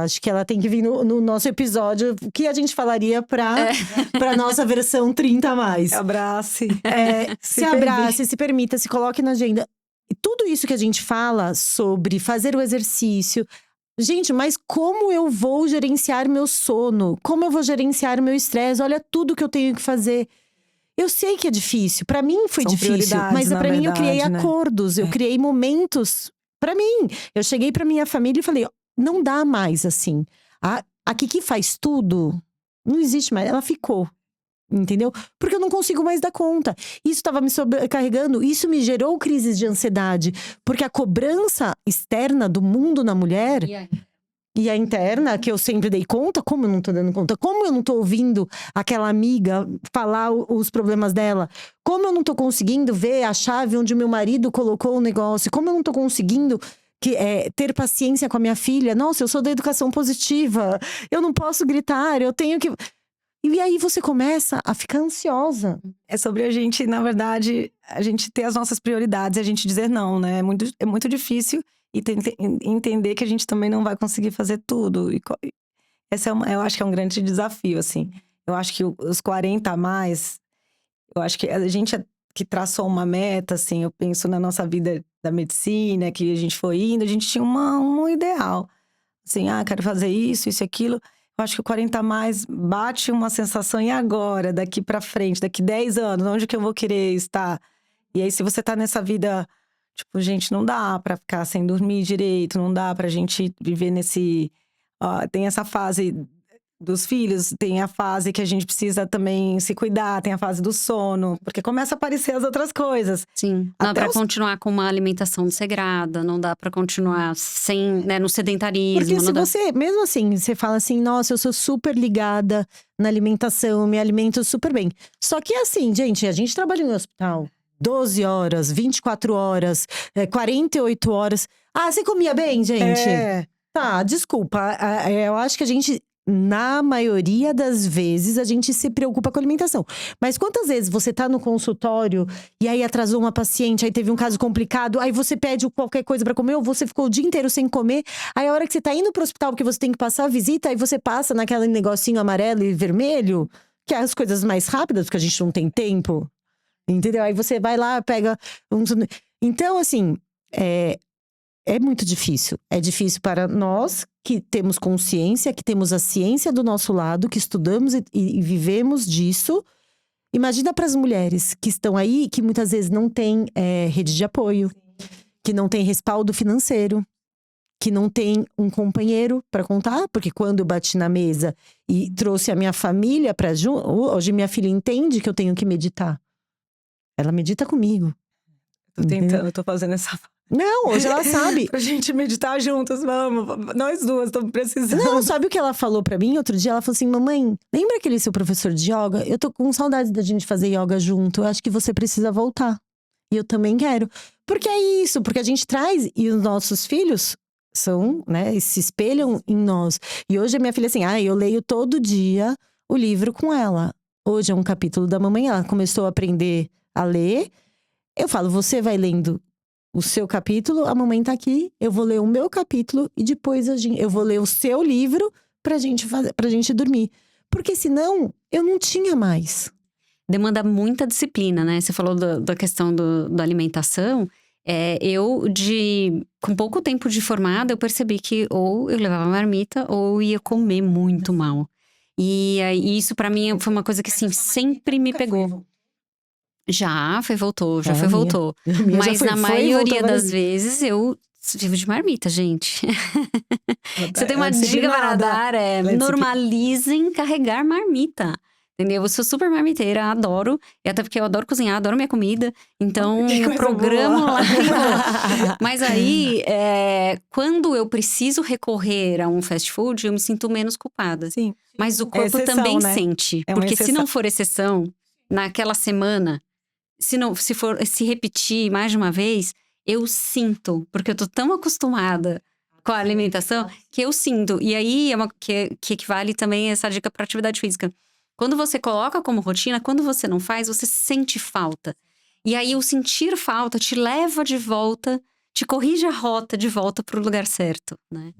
acho que ela tem que vir no nosso episódio, o que a gente falaria pra nossa versão 30 a mais. Abrace. Se abrace, se permita, se coloque na agenda. E tudo isso que a gente fala sobre fazer o exercício. Gente, mas como eu vou gerenciar meu sono? Como eu vou gerenciar meu estresse? Olha tudo que eu tenho que fazer. Eu sei que é difícil. Pra mim foi São difícil. prioridades, Mas na pra mim eu criei verdade, né? acordos. Eu criei momentos pra mim. Eu cheguei pra minha família e falei, não dá mais assim. A Kiki faz tudo. Não existe mais. Ela ficou. Entendeu? Porque eu não consigo mais dar conta. Isso estava me sobrecarregando, isso me gerou crises de ansiedade. Porque a cobrança externa do mundo na mulher e a interna, que eu sempre dei conta, como eu não tô dando conta? Como eu não tô ouvindo aquela amiga falar os problemas dela? Como eu não tô conseguindo ver a chave onde o meu marido colocou o negócio? Como eu não tô conseguindo ter paciência com a minha filha? Nossa, eu sou da educação positiva. Eu não posso gritar, eu tenho que… E aí você começa a ficar ansiosa. É sobre a gente, na verdade, a gente ter as nossas prioridades e a gente dizer não, né? É muito difícil e entender que a gente também não vai conseguir fazer tudo. Essa eu acho que é um grande desafio, assim. Eu acho que os 40 a mais, eu acho que a gente que traçou uma meta, assim, eu penso na nossa vida da medicina, que a gente foi indo, a gente tinha um ideal. Assim, quero fazer isso, isso e aquilo. Eu acho que o 40 a mais bate uma sensação, e agora? Daqui pra frente, daqui 10 anos, onde que eu vou querer estar? E aí, se você tá nessa vida, tipo, gente, não dá pra ficar sem dormir direito, não dá pra gente viver nesse… tem essa fase dos filhos, tem a fase que a gente precisa também se cuidar, tem a fase do sono, porque começa a aparecer as outras coisas. Sim, não dá Até pra continuar com uma alimentação desregrada, não dá pra continuar sem, né, no sedentarismo. Porque se não dá… você, mesmo assim, você fala assim, nossa, eu sou super ligada na alimentação, eu me alimento super bem. Só que assim, gente, a gente trabalha em um hospital 12 horas, 24 horas, 48 horas. Você comia bem, gente? Tá, desculpa. Eu acho que a gente, na maioria das vezes, a gente se preocupa com a alimentação. Mas quantas vezes você tá no consultório e aí atrasou uma paciente, aí teve um caso complicado, aí você pede qualquer coisa pra comer, ou você ficou o dia inteiro sem comer, aí a hora que você tá indo pro hospital porque você tem que passar a visita, aí você passa naquele negocinho amarelo e vermelho, que é as coisas mais rápidas, porque a gente não tem tempo. Entendeu? Aí você vai lá, pega… Então, assim, é muito difícil. É difícil para nós que temos consciência, que temos a ciência do nosso lado, que estudamos e vivemos disso. Imagina para as mulheres que estão aí, que muitas vezes não têm rede de apoio, que não tem respaldo financeiro, que não tem um companheiro para contar. Porque quando eu bati na mesa e trouxe a minha família para junto, hoje minha filha entende que eu tenho que meditar. Ela medita comigo. Tô tentando, tô fazendo essa… Não, hoje ela sabe. Pra gente meditar juntas, vamos. Nós duas estamos precisando. Não, sabe o que ela falou pra mim outro dia? Ela falou assim, mamãe, lembra aquele seu professor de yoga? Eu tô com saudade da gente fazer yoga junto. Eu acho que você precisa voltar. E eu também quero. Porque é isso, porque a gente traz… E os nossos filhos são, né, se espelham em nós. E hoje a minha filha assim, eu leio todo dia o livro com ela. Hoje é um capítulo da mamãe, ela começou a aprender a ler. Eu falo, você vai lendo o seu capítulo, a mamãe tá aqui, eu vou ler o meu capítulo e depois eu vou ler o seu livro pra gente dormir. Porque senão, eu não tinha mais. Demanda muita disciplina, né? Você falou da questão da alimentação. Com pouco tempo de formada, eu percebi que ou eu levava marmita ou ia comer muito mal. E isso pra mim foi uma coisa que assim, sempre me pegou. Já foi, voltou. Mas na maioria das vezes eu vivo de marmita, gente. Você tem uma dica para dar, normalizem carregar marmita. Entendeu? Eu sou super marmiteira, adoro. E até porque eu adoro cozinhar, adoro minha comida. Então, programo lá. Mas aí, quando eu preciso recorrer a um fast food, eu me sinto menos culpada. Sim. Mas o corpo exceção, também né? sente. Porque se não for exceção, naquela semana… Se repetir mais de uma vez, eu sinto. Porque eu tô tão acostumada com a alimentação que eu sinto. E aí, que equivale também essa dica para atividade física. Quando você coloca como rotina, quando você não faz, você sente falta. E aí, o sentir falta te leva de volta, te corrige a rota de volta pro lugar certo, né?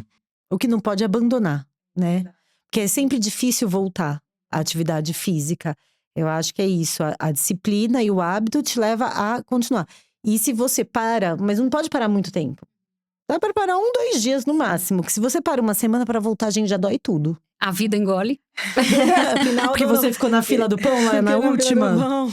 O que não pode é abandonar, né? Porque é sempre difícil voltar à atividade física. Eu acho que é isso, a disciplina e o hábito te leva a continuar. E se você para, mas não pode parar muito tempo. Dá para parar 2 dias no máximo. Que se você para uma semana para voltar, a gente já dói tudo. A vida engole. Porque você ficou na fila do pão lá na última.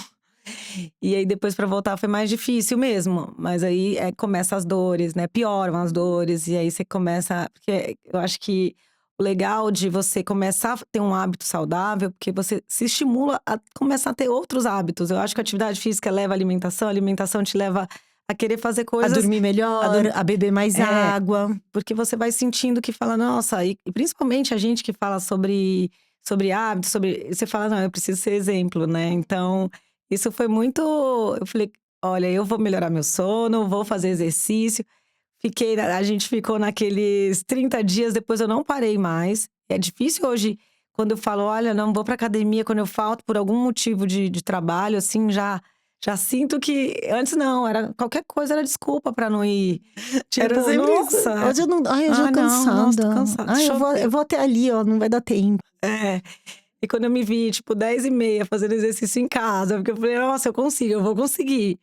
E aí depois pra voltar foi mais difícil mesmo. Mas aí começam as dores, né? Pioram as dores. E aí você começa… Porque eu acho que… O legal de você começar a ter um hábito saudável, porque você se estimula a começar a ter outros hábitos. Eu acho que a atividade física leva à alimentação, a alimentação te leva a querer fazer coisas… A dormir melhor, a beber mais água. Porque você vai sentindo que fala, nossa… E principalmente a gente que fala sobre hábitos, você fala, não, eu preciso ser exemplo, né? Então, isso foi muito… Eu falei, olha, eu vou melhorar meu sono, vou fazer exercício… A gente ficou naqueles 30 dias, depois eu não parei mais. É difícil hoje quando eu falo, olha, não vou pra academia, quando eu falto por algum motivo de trabalho, assim, já sinto que… Antes não, era qualquer coisa era desculpa pra não ir. Tipo, Era sempre isso. nossa… Hoje eu não. Ai, eu já tô não, cansada. nossa, tô cansada. Ai, Deixa eu vou até ali, ó, não vai dar tempo. É. E quando eu me vi, tipo, 10h30 fazendo exercício em casa, porque eu falei, nossa, eu consigo, eu vou conseguir.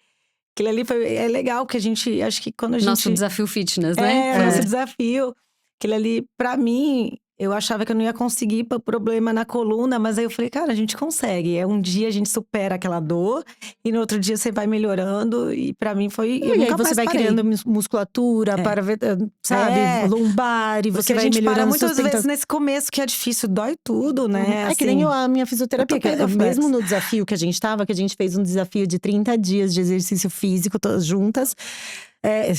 Aquilo ali é legal, porque a gente… Acho que quando a gente… Nosso desafio fitness, né? nosso desafio. Aquilo ali, pra mim, eu achava que eu não ia conseguir por problema na coluna, mas aí eu falei, cara, a gente consegue. É um dia a gente supera aquela dor e no outro dia você vai melhorando. E pra mim foi. Eu E aí nunca você mais vai parei. criando musculatura, sabe? É. Lombar, e Porque você a vai gente para melhorando muitas sustenta- vezes nesse começo que é difícil, dói tudo, né? É que nem a minha fisioterapia, eu tô perdendo mesmo flex. no desafio que a gente tava, que a gente fez um desafio de 30 dias de exercício físico, todas juntas.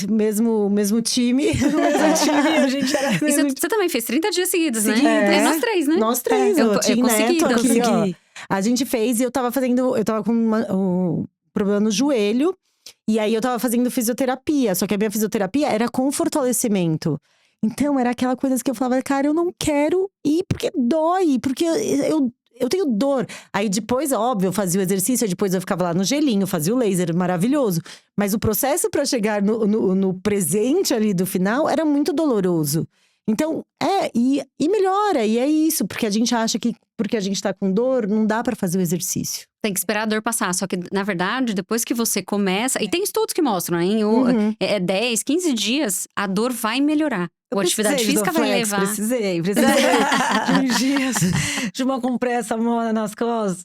Mesmo time. Mesmo time, a gente era. E você também fez 30 dias seguidos, né? Seguidos. É, nós três, né? Nós três, eu Tim consegui, Neto eu aqui, ó. consegui. A gente fez e eu tava com um problema no joelho. E aí eu tava fazendo fisioterapia, só que a minha fisioterapia era com fortalecimento. Então era aquela coisa que eu falava, cara, eu não quero ir porque dói, porque eu tenho dor. Aí depois, óbvio, eu fazia o exercício, aí depois eu ficava lá no gelinho, fazia o laser, maravilhoso. Mas o processo pra chegar no presente ali do final era muito doloroso. Então, e melhora, e é isso, porque a gente acha que porque a gente tá com dor, não dá pra fazer o exercício. Tem que esperar a dor passar. Só que, na verdade, depois que você começa… E tem estudos que mostram, né? 10, 15 dias, a dor vai melhorar. A atividade física vai levar. Precisei de uns dias de uma compressa mona nas costas.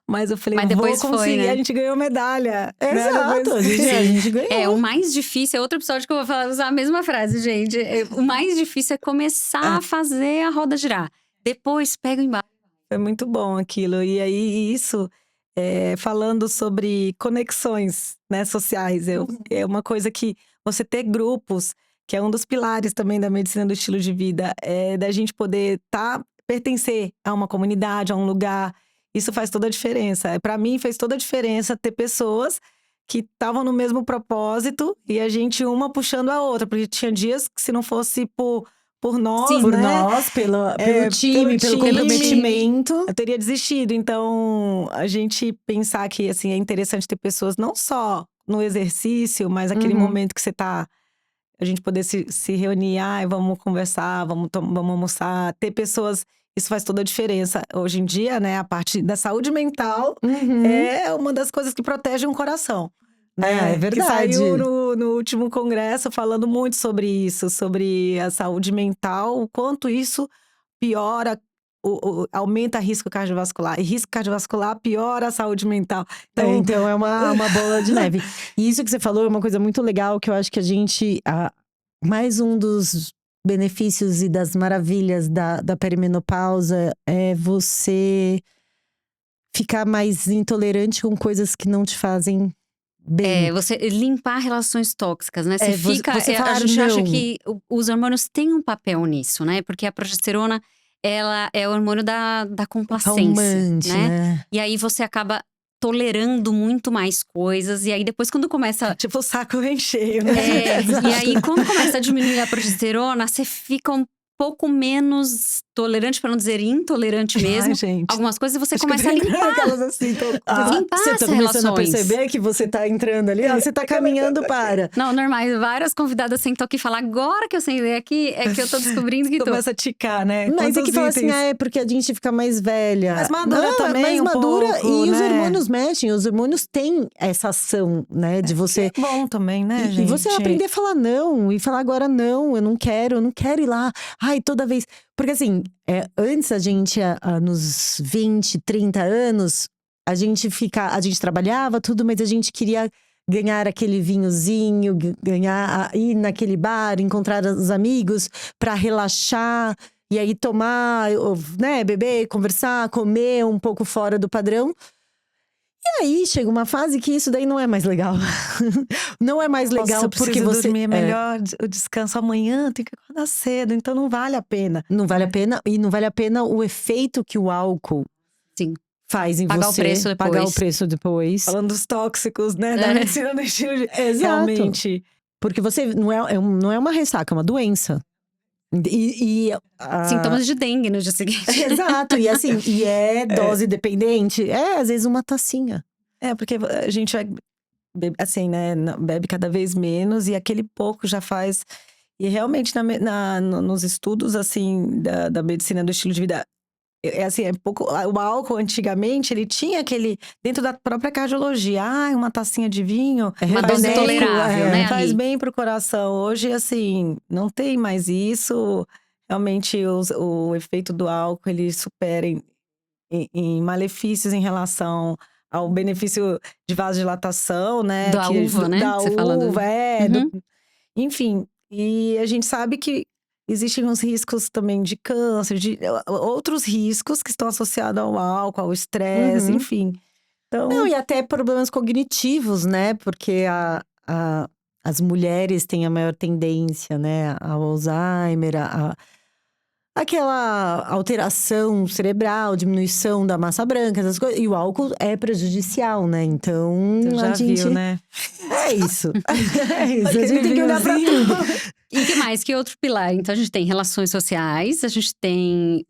Mas eu falei, Mas depois vou conseguir. foi, né? A gente ganhou medalha. Exato, a gente ganhou. O mais difícil… É outro episódio que eu vou falar, usar a mesma frase, gente. O mais difícil é começar a fazer a roda girar. Depois, pega o embalo. Foi muito bom aquilo. E aí, isso… falando sobre conexões, né, sociais. É uma coisa que você ter grupos, que é um dos pilares também da medicina do estilo de vida, é da gente poder pertencer a uma comunidade, a um lugar. Isso faz toda a diferença. Para mim, fez toda a diferença ter pessoas que estavam no mesmo propósito e a gente uma puxando a outra. Porque tinha dias que se não fosse por nós, Sim, por né? nós, pelo time, pelo time. comprometimento. Eu teria desistido. Então, a gente pensar que, assim, é interessante ter pessoas não só no exercício, mas aquele momento que você tá… A gente poder se reunir, vamos conversar, vamos almoçar. Ter pessoas, isso faz toda a diferença. Hoje em dia, né, a parte da saúde mental é uma das coisas que protege um coração. Né? É verdade. Que saiu no último congresso falando muito sobre isso, sobre a saúde mental, o quanto isso piora, aumenta risco cardiovascular. E risco cardiovascular piora a saúde mental. Então é uma bola de neve. E isso que você falou é uma coisa muito legal, que eu acho que a gente… mais um dos benefícios e das maravilhas da perimenopausa é você ficar mais intolerante com coisas que não te fazem bem. Você limpar relações tóxicas, né? você A gente não. acha que os hormônios têm um papel nisso, né? Porque a progesterona, ela é o hormônio da complacência, Calmante, né? E aí você acaba tolerando muito mais coisas. E aí depois quando começa… Tipo, o saco vem cheio, né? E aí quando começa a diminuir a progesterona, você fica um pouco menos tolerante, para não dizer intolerante mesmo. Ai, gente. Algumas coisas você Acho começa a que eu limpar. aquelas assim, Limpar você tá essas começando a relações. perceber que você tá entrando ali, você tá caminhando para… Não, normais. Várias convidadas sentam aqui e falam, agora que eu sentei aqui, é que eu tô descobrindo que tô… começa a ticar, né? Mas é que Quantos fala assim, itens? é porque a gente fica mais velha. Mais madura Não, também, mais um madura. pouco, E os né? hormônios mexem, os hormônios têm essa ação, né? De você… É bom também, né, E gente? você aprender a falar não, e falar agora não, eu não quero ir lá. Ai, toda vez… Porque assim, antes a gente, nos 20, 30 anos, a gente trabalhava tudo, mas a gente queria ganhar aquele vinhozinho, ir naquele bar, encontrar os amigos pra relaxar. E aí tomar, né, beber, conversar, comer um pouco fora do padrão. E aí chega uma fase que isso daí não é mais legal. Não é mais legal porque você… dormir melhor, o descanso amanhã, tem que acordar cedo, então não vale a pena. Não vale a pena, e não vale a pena o efeito que o álcool Sim. faz em Pagar você. o preço depois. Pagar o preço depois. Falando dos tóxicos, né, da medicina do estilo de… Exato. Realmente. Porque você não é uma ressaca, é uma doença. Sintomas de dengue no dia seguinte. Exato, e assim, e é dose dependente. É, às vezes uma tacinha. Porque a gente vai, assim, né, bebe cada vez menos e aquele pouco já faz… E realmente, nos estudos, assim, da medicina do estilo de vida, assim, pouco… O álcool, antigamente, ele tinha aquele… Dentro da própria cardiologia, uma tacinha de vinho… Uma faz dose bem, tolerável, né, faz ali. bem pro coração. Hoje, assim, não tem mais isso. Realmente, o efeito do álcool, ele supera em malefícios em relação ao benefício de vasodilatação, né? Da uva, né? Da Que você fala uva, Uhum. enfim. E a gente sabe que existem uns riscos também de câncer, de outros riscos que estão associados ao álcool, ao estresse, Uhum. enfim. Então, Não, e até problemas cognitivos, né? Porque as mulheres têm a maior tendência, né? Ao Alzheimer, aquela alteração cerebral, diminuição da massa branca, essas coisas. E o álcool é prejudicial, né? Então, tu já a gente… viu, né? É isso. É isso. A Aquele gente tem que olhar pra vinhozinho. tudo. E que mais? Que outro pilar? Então, a gente tem relações sociais, a gente tem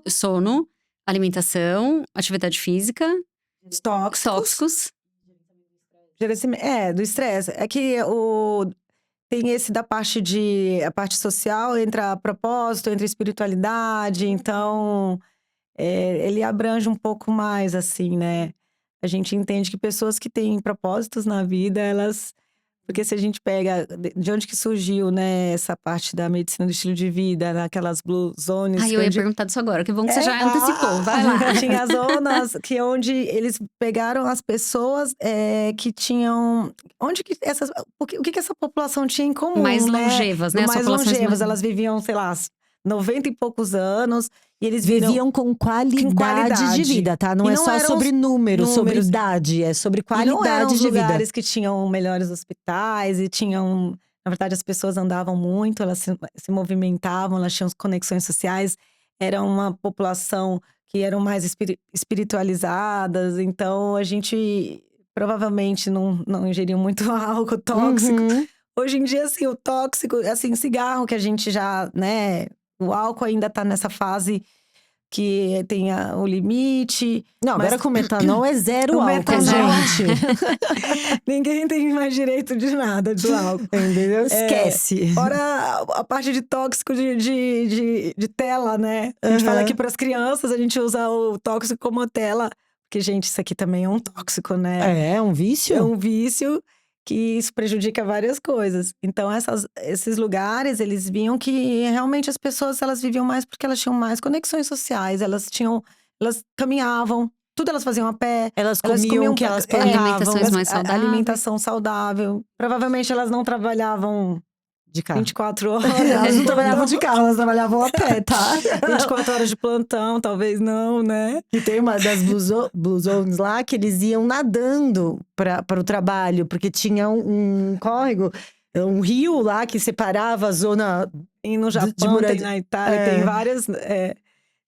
sono, alimentação, atividade física, Os tóxicos. tóxicos. Do estresse. É que tem esse da parte a parte social, entra propósito, entra espiritualidade. Então, ele abrange um pouco mais, assim, né? A gente entende que pessoas que têm propósitos na vida, elas… Porque se a gente pega de onde que surgiu, né, essa parte da medicina do estilo de vida, naquelas blue zones… Eu ia perguntar disso agora, que bom que você já antecipou. Vai lá. Tinha zonas onde eles pegaram as pessoas que tinham… Onde que essas… O que essa população tinha em comum, Mais né? longevas, né? As Mais populações longevas. mais… Elas viviam, sei lá, 90 e poucos anos. E eles viram… Viviam com qualidade de vida, tá? Não E é não só eram sobre números, sobre números. idade. É sobre E não eram qualidade os de vida. lugares que tinham melhores hospitais e tinham… Na verdade, as pessoas andavam muito, elas se movimentavam, elas tinham conexões sociais. Era uma população que eram mais espiritualizadas. Então, a gente provavelmente não ingeriu muito álcool tóxico. Uhum. Hoje em dia, assim, o tóxico… Assim, cigarro que a gente já, né… O álcool ainda tá nessa fase que tem o limite. Não, mas agora com metanol é zero o álcool, metanol… gente. Ninguém tem mais direito de nada do álcool. Entendeu? Esquece. Fora a parte de tóxico de tela, né? A gente fala que para as crianças a gente usa o tóxico como tela. Porque, gente, isso aqui também é um tóxico, né? É um vício? É um vício que isso prejudica várias coisas. Então, esses lugares, eles viam que realmente as pessoas, elas viviam mais porque elas tinham mais conexões sociais. Elas caminhavam, tudo elas faziam a pé. Elas comiam o que elas plantavam. Alimentações mais saudáveis. Alimentação saudável. Provavelmente elas não trabalhavam De carro. 24 horas. Elas não trabalhavam de carro, elas trabalhavam a pé, tá? 24 horas de plantão, talvez não, né? E tem uma das Blue Zones lá que eles iam nadando para o trabalho, porque tinha um córrego, um rio lá que separava a zona. E no Japão, tem na Itália,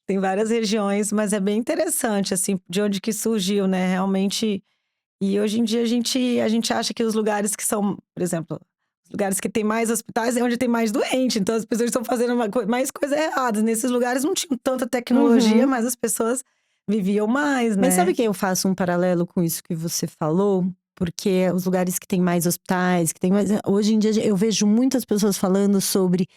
tem várias regiões, mas é bem interessante, assim, de onde que surgiu, né? Realmente. E hoje em dia a gente acha que os lugares que são, por exemplo, os lugares que tem mais hospitais é onde tem mais doente. Então as pessoas estão fazendo mais coisas erradas. Nesses lugares não tinham tanta tecnologia, mas as pessoas viviam mais, né? Mas sabe que eu faço um paralelo com isso que você falou? Porque os lugares que tem mais hospitais, que tem mais… Hoje em dia eu vejo muitas pessoas falando sobre…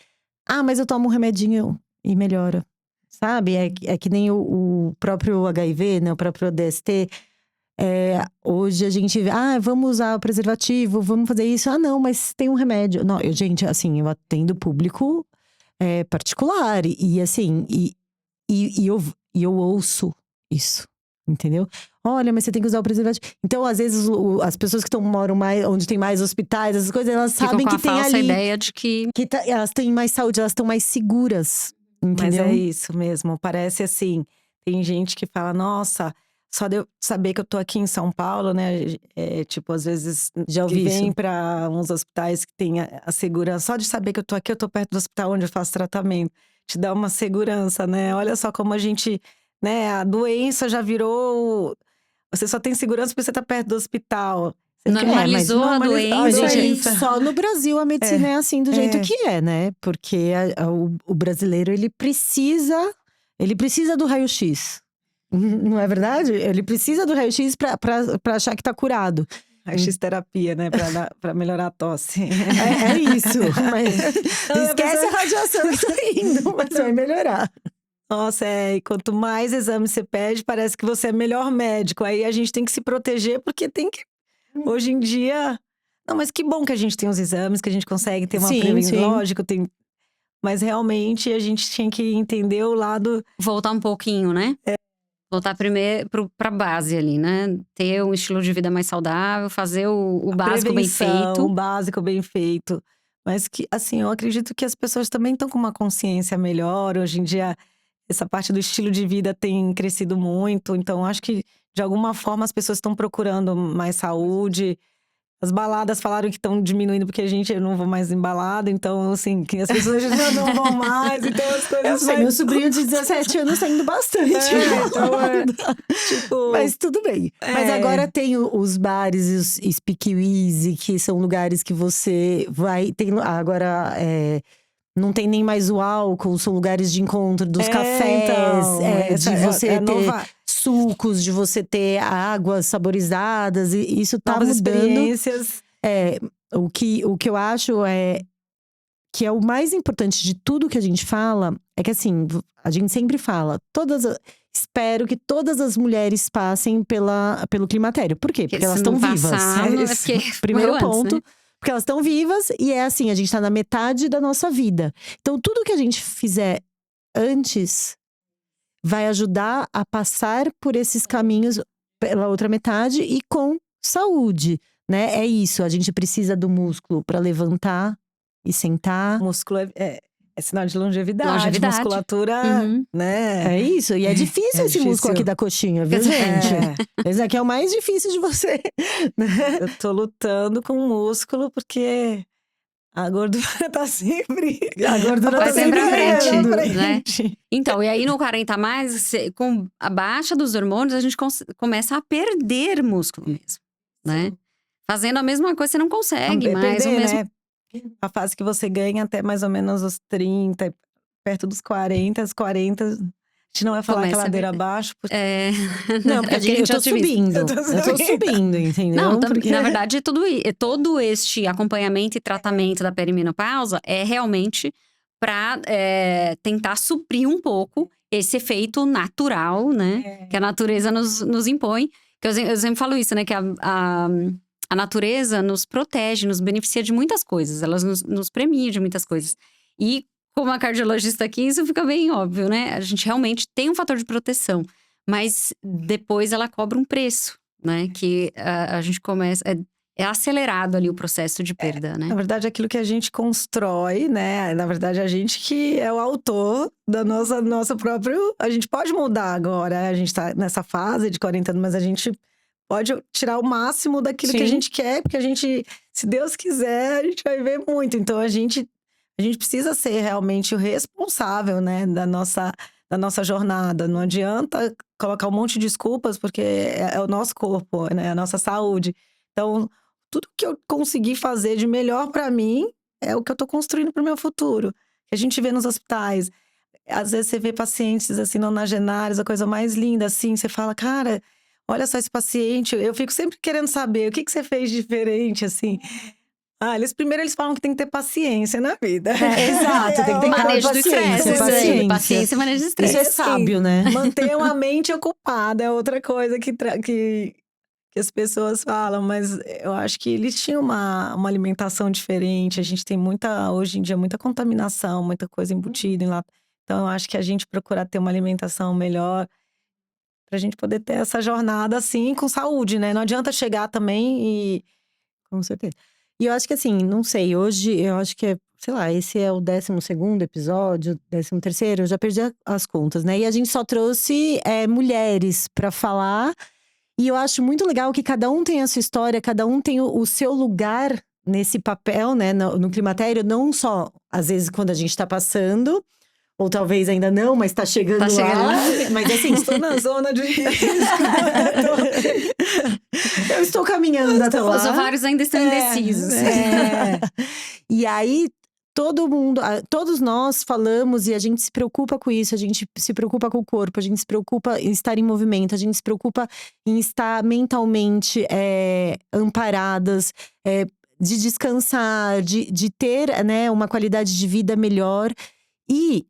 mas eu tomo um remedinho e melhora. Sabe? É que nem o próprio HIV, né? O próprio DST. Hoje a gente… vamos usar o preservativo, vamos fazer isso. Não, mas tem um remédio. Não, gente, assim, eu atendo público particular. E assim, eu ouço isso, entendeu? Olha, mas você tem que usar o preservativo. Então, às vezes, as pessoas que moram mais… Onde tem mais hospitais, essas coisas, elas sabem com que a tem falsa ali… ideia de que… elas têm mais saúde, elas estão mais seguras, entendeu? Mas é isso mesmo, parece assim… Tem gente que fala, nossa… Só de eu saber que eu tô aqui em São Paulo, né? Tipo, às vezes Já ouvi vem isso. pra uns hospitais que tem a segurança. Só de saber que eu tô aqui, eu tô perto do hospital onde eu faço tratamento. Te dá uma segurança, né? Olha só como a gente… né? A doença já virou… Você só tem segurança porque você tá perto do hospital. Normalizou a doença. Só no Brasil a medicina é assim do jeito que é, né? Porque o brasileiro, ele precisa do raio-x. Não é verdade? Ele precisa do raio-x pra achar que tá curado. Raio-x terapia, né? Pra melhorar a tosse. É isso. Mas esquece a radiação que tá indo, mas vai melhorar. Nossa, e quanto mais exames você pede, parece que você é melhor médico. Aí a gente tem que se proteger, porque tem que… Hoje em dia… Não, mas que bom que a gente tem os exames, que a gente consegue ter uma prevenção. Lógico, mas realmente a gente tinha que entender o lado… Voltar um pouquinho, né? Voltar primeiro pra base ali, né? Ter um estilo de vida mais saudável, fazer o básico bem feito. O básico bem feito. Mas que, assim, eu acredito que as pessoas também estão com uma consciência melhor. Hoje em dia, essa parte do estilo de vida tem crescido muito. Então, acho que, de alguma forma, as pessoas estão procurando mais saúde. As baladas falaram que estão diminuindo, porque eu não vou mais em balada. Então, assim, que as pessoas já não vão mais. Então, as coisas… Eu sei, meu sobrinho de 17 anos tá indo bastante. Tipo… Mas tudo bem. Mas agora tem os bares e os speakeasy, que são lugares que você vai… Agora… não tem nem mais o álcool, são lugares de encontro dos cafés, de você ter sucos, de você ter águas saborizadas, e isso tá novas mudando. Experiências. O que eu acho que é o mais importante de tudo que a gente fala, é que assim, a gente sempre fala, espero que todas as mulheres passem pelo climatério. Por quê? Porque elas estão vivas. Primeiro ponto. Né? Porque elas estão vivas e é assim, a gente tá na metade da nossa vida. Então, tudo que a gente fizer antes vai ajudar a passar por esses caminhos pela outra metade e com saúde, né? É isso, a gente precisa do músculo para levantar e sentar. O músculo é sinal de longevidade. Musculatura, né? É isso, e é difícil esse músculo aqui da coxinha, viu, gente? Esse aqui é o mais difícil de você. Eu tô lutando com o músculo, porque a gordura tá sempre… A gordura vai tá sempre à frente, né? Então, e aí no 40 a mais, com a baixa dos hormônios, a gente começa a perder músculo mesmo, né? Fazendo a mesma coisa, você não consegue mais o mesmo… Né? A fase que você ganha até mais ou menos os 30, perto dos 40, os 40… A gente não vai falar que é ladeira abaixo. Porque… Não, porque eu tô subindo. Eu tô subindo, entendeu? Não, na verdade, todo este acompanhamento e tratamento da perimenopausa é realmente pra tentar suprir um pouco esse efeito natural, né? Que a natureza nos impõe. Que eu sempre falo isso, né? Que a natureza nos protege, nos beneficia de muitas coisas. Ela nos premia de muitas coisas. E como a cardiologista aqui, isso fica bem óbvio, né? A gente realmente tem um fator de proteção. Mas depois ela cobra um preço, né? Que a gente começa… É acelerado ali o processo de perda, né? Na verdade, aquilo que a gente constrói, né? Na verdade, a gente que é o autor da nossa própria… A gente pode mudar agora. A gente tá nessa fase de 40 anos, mas a gente… pode tirar o máximo daquilo que a gente quer, porque a gente, se Deus quiser, a gente vai ver muito. Então, a gente precisa ser realmente o responsável, né, da nossa jornada. Não adianta colocar um monte de desculpas, porque é o nosso corpo, né, a nossa saúde. Então, tudo que eu conseguir fazer de melhor para mim é o que eu tô construindo pro meu futuro. Que a gente vê nos hospitais. Às vezes você vê pacientes, assim, nonagenários, a coisa mais linda, assim, você fala, cara… Olha só esse paciente, eu fico sempre querendo saber o que você fez diferente, assim. Primeiro eles falam que tem que ter paciência na vida. Exato, tem que ter manejo do estresse. Paciência e manejo do estresse. Isso é sábio, né? Manter uma mente ocupada é outra coisa que as pessoas falam. Mas eu acho que eles tinham uma alimentação diferente. A gente tem hoje em dia, muita contaminação, muita coisa embutida lá. Então, eu acho que a gente procurar ter uma alimentação melhor… Pra gente poder ter essa jornada, assim, com saúde, né? Não adianta chegar também e… Com certeza. E eu acho que assim, não sei, hoje eu acho que sei lá, esse é o 12º episódio, 13º, eu já perdi as contas, né? E a gente só trouxe mulheres pra falar. E eu acho muito legal que cada um tem a sua história, cada um tem o seu lugar nesse papel, né? No climatério, não só, às vezes, quando a gente tá passando… Ou talvez ainda não, mas tá chegando lá. Mas assim, estou na zona de risco. Eu estou caminhando até lá. Os ovários ainda estão indecisos. E aí, todo mundo, todos nós falamos e a gente se preocupa com isso, a gente se preocupa com o corpo, a gente se preocupa em estar em movimento, a gente se preocupa em estar mentalmente amparadas, de descansar, de ter, né, uma qualidade de vida melhor. E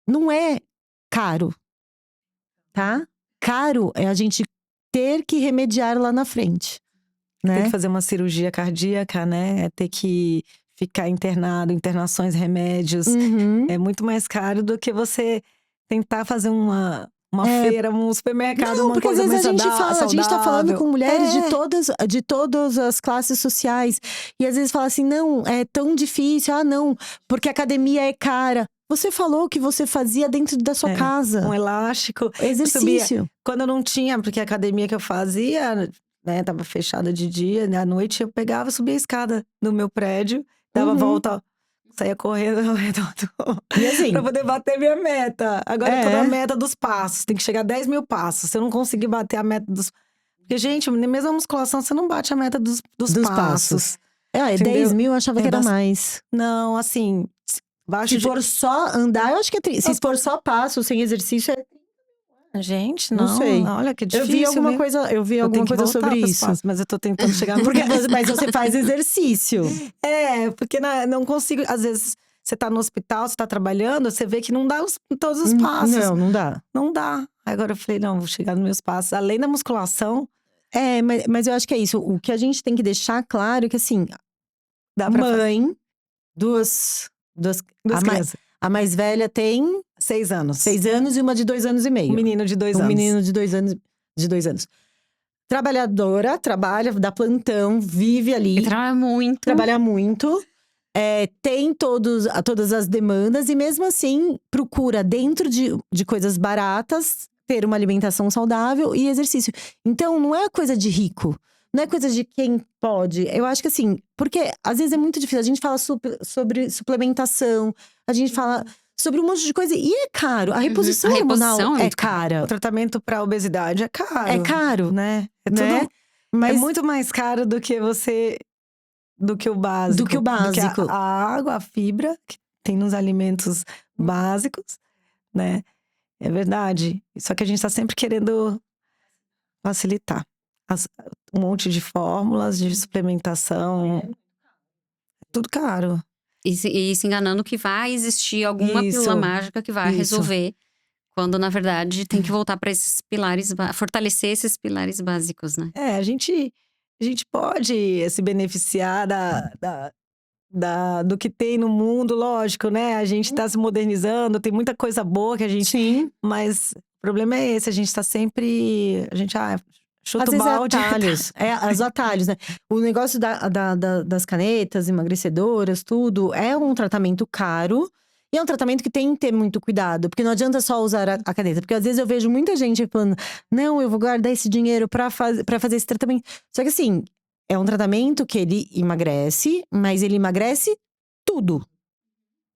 não é caro, tá? Caro é a gente ter que remediar lá na frente, né? Tem que fazer uma cirurgia cardíaca, né? É ter que ficar internado, internações, remédios. Uhum. É muito mais caro do que você tentar fazer uma feira, um supermercado, Não, uma porque às coisa vezes mais a gente tá falando saudável. com mulheres de todas as classes sociais. E às vezes fala assim, não, é tão difícil. Ah, não, porque a academia é cara. Você falou que você fazia dentro da sua casa. Um elástico. Exercício. Quando eu não tinha, porque a academia que eu fazia, né, tava fechada de dia, né, à noite eu pegava, subia a escada no meu prédio, dava volta, saía correndo ao redor E assim, pra poder bater minha meta. Agora eu tô na meta dos passos, tem que chegar a 10 mil passos. Se eu não conseguir bater a meta dos… Porque, gente, mesmo a musculação, você não bate a meta dos passos. 10 mil eu achava que era mais. Não, assim… Se for só andar, eu acho que é Se for só passo, sem exercício, Gente, não sei. Olha que difícil. Eu vi alguma coisa sobre isso. Passos, mas eu tô tentando chegar no… Mas você faz exercício. Porque não consigo… Às vezes, você tá no hospital, você tá trabalhando, você vê que não dá todos os passos. Não dá. Não dá. Agora eu falei, não, vou chegar nos meus passos. Além da musculação… Mas eu acho que é isso. O que a gente tem que deixar claro é que, assim… Dá pra mãe, duas crianças. A mais velha tem 6 anos. 6 anos e uma de 2 anos e meio. Um menino de 2 anos. Um menino de 2 anos. Trabalhadora, trabalha, dá plantão, vive ali. Trabalha muito. Tem todas as demandas e mesmo assim procura, dentro de coisas baratas, ter uma alimentação saudável e exercício. Então, não é coisa de rico. Não é coisa de quem pode. Eu acho que assim, porque às vezes é muito difícil. A gente fala sobre suplementação, a gente fala sobre um monte de coisa e é caro. A reposição hormonal é cara. O tratamento para obesidade é caro. É caro, né? Mas é muito mais caro do que o básico. Do que o básico. Do que a água, a fibra que tem nos alimentos básicos, né? É verdade. Só que a gente tá sempre querendo facilitar. Um monte de fórmulas de suplementação. Tudo caro. E se enganando que vai existir alguma pílula mágica que vai resolver. Quando, na verdade, tem que voltar para esses pilares, fortalecer esses pilares básicos, né? A gente pode se beneficiar do que tem no mundo, lógico, né? A gente tá se modernizando, tem muita coisa boa que a gente… Sim. Mas o problema é esse, a gente tá sempre… chuta o balde. Às vezes os atalhos, né? O negócio das canetas emagrecedoras, tudo, é um tratamento caro. E é um tratamento que tem que ter muito cuidado. Porque não adianta só usar a caneta. Porque às vezes eu vejo muita gente falando… Não, eu vou guardar esse dinheiro pra fazer esse tratamento. Só que assim, é um tratamento que ele emagrece. Mas ele emagrece tudo.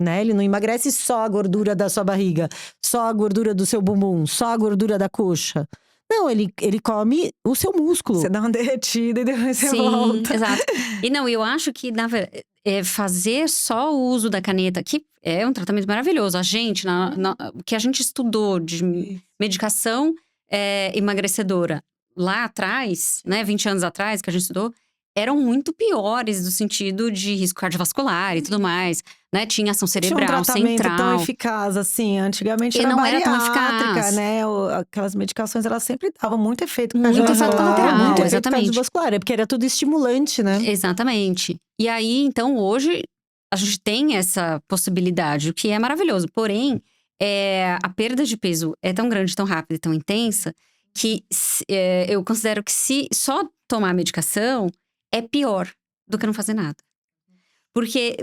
Né? Ele não emagrece só a gordura da sua barriga. Só a gordura do seu bumbum. Só a gordura da coxa. Não, ele come o seu músculo. Você dá uma derretida e depois você Sim, volta. Exato. E não, eu acho que, na verdade, fazer só o uso da caneta, que é um tratamento maravilhoso. A gente, o que a gente estudou de medicação emagrecedora lá atrás, né, 20 anos atrás, que a gente estudou, eram muito piores no sentido de risco cardiovascular e tudo mais, né? Tinha ação cerebral, tinha um tratamento central. tão eficaz, assim. Antigamente não era tão eficaz, né? Aquelas medicações, elas sempre davam muito efeito. Muito efeito colateral, muito efeito exatamente. cardiovascular, porque era tudo estimulante, né? Exatamente. E aí, então, hoje, a gente tem essa possibilidade, o que é maravilhoso. Porém, a perda de peso é tão grande, tão rápida e tão intensa, que eu considero que se só tomar medicação… é pior do que não fazer nada. Porque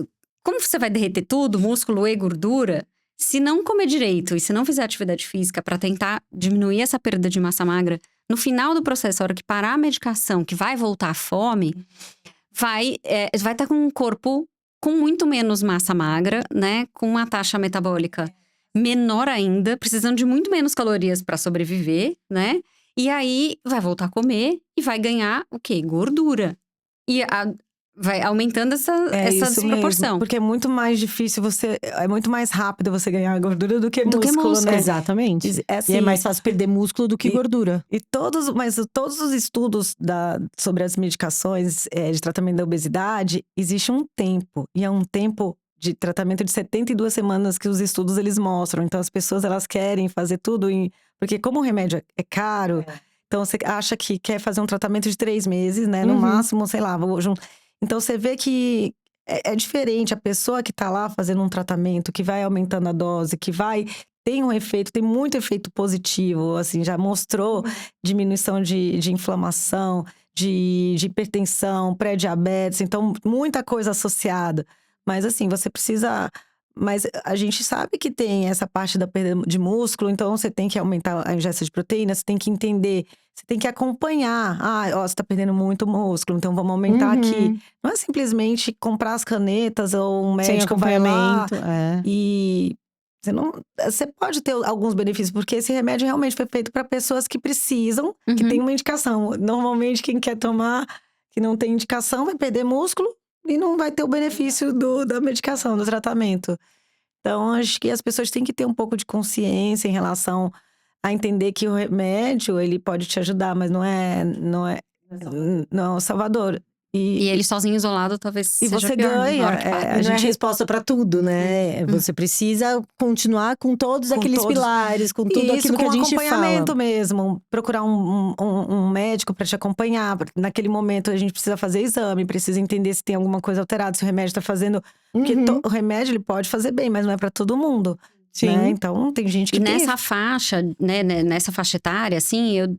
como você vai derreter tudo, músculo e gordura, se não comer direito e se não fizer atividade física para tentar diminuir essa perda de massa magra, no final do processo, a hora que parar a medicação, que vai voltar a fome, vai estar com um corpo com muito menos massa magra, né? Com uma taxa metabólica menor ainda, precisando de muito menos calorias para sobreviver, né? E aí, vai voltar a comer e vai ganhar o quê? Gordura. E vai aumentando essa isso desproporção. mesmo, porque é muito mais difícil é muito mais rápido você ganhar gordura do que músculo, né? Exatamente. E E é mais fácil perder músculo do que gordura. Mas todos os estudos sobre as medicações de tratamento da obesidade, existe um tempo. E é um tempo de tratamento de 72 semanas que os estudos eles mostram. Então as pessoas elas querem fazer tudo porque como o remédio é caro, então você acha que quer fazer um tratamento de 3 meses, né? No máximo, sei lá, então você vê que é diferente a pessoa que tá lá fazendo um tratamento, que vai aumentando a dose, tem muito efeito positivo, assim, já mostrou diminuição de inflamação, de hipertensão, pré-diabetes, então muita coisa associada. Mas assim, você precisa. Mas a gente sabe que tem essa parte da perda de músculo, então você tem que aumentar a ingesta de proteína, você tem que entender, você tem que acompanhar. Você tá perdendo muito músculo, então vamos aumentar aqui. Não é simplesmente comprar as canetas ou um médico Sem acompanhamento. vai lá e você pode ter alguns benefícios, porque esse remédio realmente foi feito para pessoas que precisam, que tem uma indicação. Normalmente, quem quer tomar, que não tem indicação, vai perder músculo e não vai ter o benefício da medicação, do tratamento. Então, acho que as pessoas têm que ter um pouco de consciência em relação a entender que o remédio, ele pode te ajudar, mas não é o salvador. E ele sozinho, isolado, talvez seja você pior, ganha. Na hora que para. Não é a resposta pra tudo, né? Você precisa continuar com todos aqueles pilares, com tudo aquilo que a gente fala. Com acompanhamento mesmo. Procurar um médico pra te acompanhar. Naquele momento, a gente precisa fazer exame, precisa entender se tem alguma coisa alterada, se o remédio tá fazendo… Porque o remédio, ele pode fazer bem, mas não é pra todo mundo. Sim. Né? Então, tem gente que nessa faixa, né, nessa faixa etária, assim, eu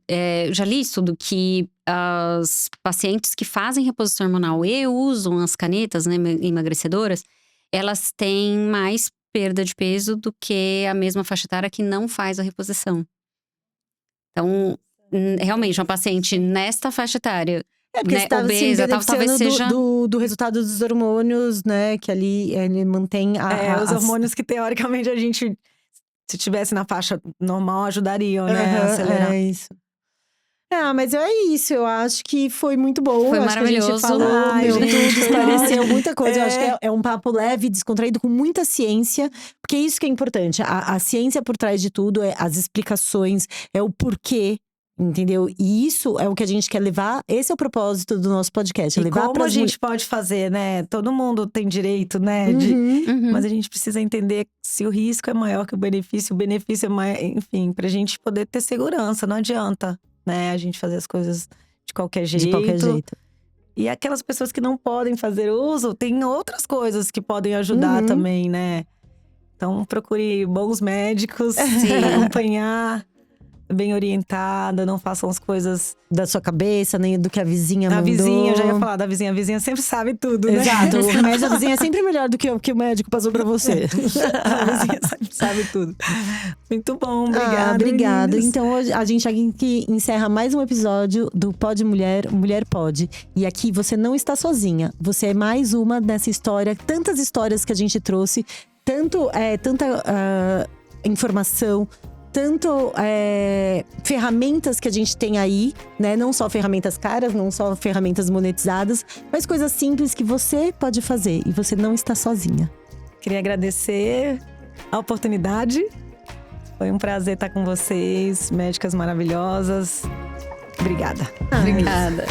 já li estudo que as pacientes que fazem reposição hormonal e usam as canetas, né, emagrecedoras, elas têm mais perda de peso do que a mesma faixa etária que não faz a reposição. Então, realmente, uma paciente nesta faixa etária… Porque você tá obesa, talvez seja… do resultado dos hormônios, né? Que ali ele mantém os hormônios que, teoricamente, a gente… Se tivesse na faixa normal, ajudariam, né? A acelerar. É isso. Mas é isso. Eu acho que foi muito bom. Foi acho maravilhoso. Que a gente falou tudo, esclareceu muita coisa. Eu acho que é um papo leve, descontraído, com muita ciência. Porque é isso que é importante. A ciência por trás de tudo, as explicações, é o porquê. Entendeu? E isso é o que a gente quer levar. Esse é o propósito do nosso podcast. Levar como a gente pode fazer, né? Todo mundo tem direito, né? Mas a gente precisa entender se o risco é maior que o benefício é maior. Enfim, pra gente poder ter segurança. Não adianta, né? A gente fazer as coisas de qualquer jeito. De qualquer jeito. E aquelas pessoas que não podem fazer uso, tem outras coisas que podem ajudar também, né? Então, procure bons médicos, acompanhar. Bem orientada, não façam as coisas da sua cabeça, nem do que a vizinha mandou. A vizinha, eu já ia falar da vizinha. A vizinha sempre sabe tudo, né? Exato, o remédio da vizinha é sempre melhor do que o que o médico passou pra você. A vizinha sempre sabe tudo. Muito bom, obrigada. Obrigada. Meninas. Então, hoje, a gente aqui encerra mais um episódio do Pode Mulher, Mulher Pode. E aqui você não está sozinha. Você é mais uma dessa história, tantas histórias que a gente trouxe, tanta informação, tanto ferramentas que a gente tem aí, né? Não só ferramentas caras, não só ferramentas monetizadas, mas coisas simples que você pode fazer e você não está sozinha. Queria agradecer a oportunidade. Foi um prazer estar com vocês, médicas maravilhosas. Obrigada. Obrigada.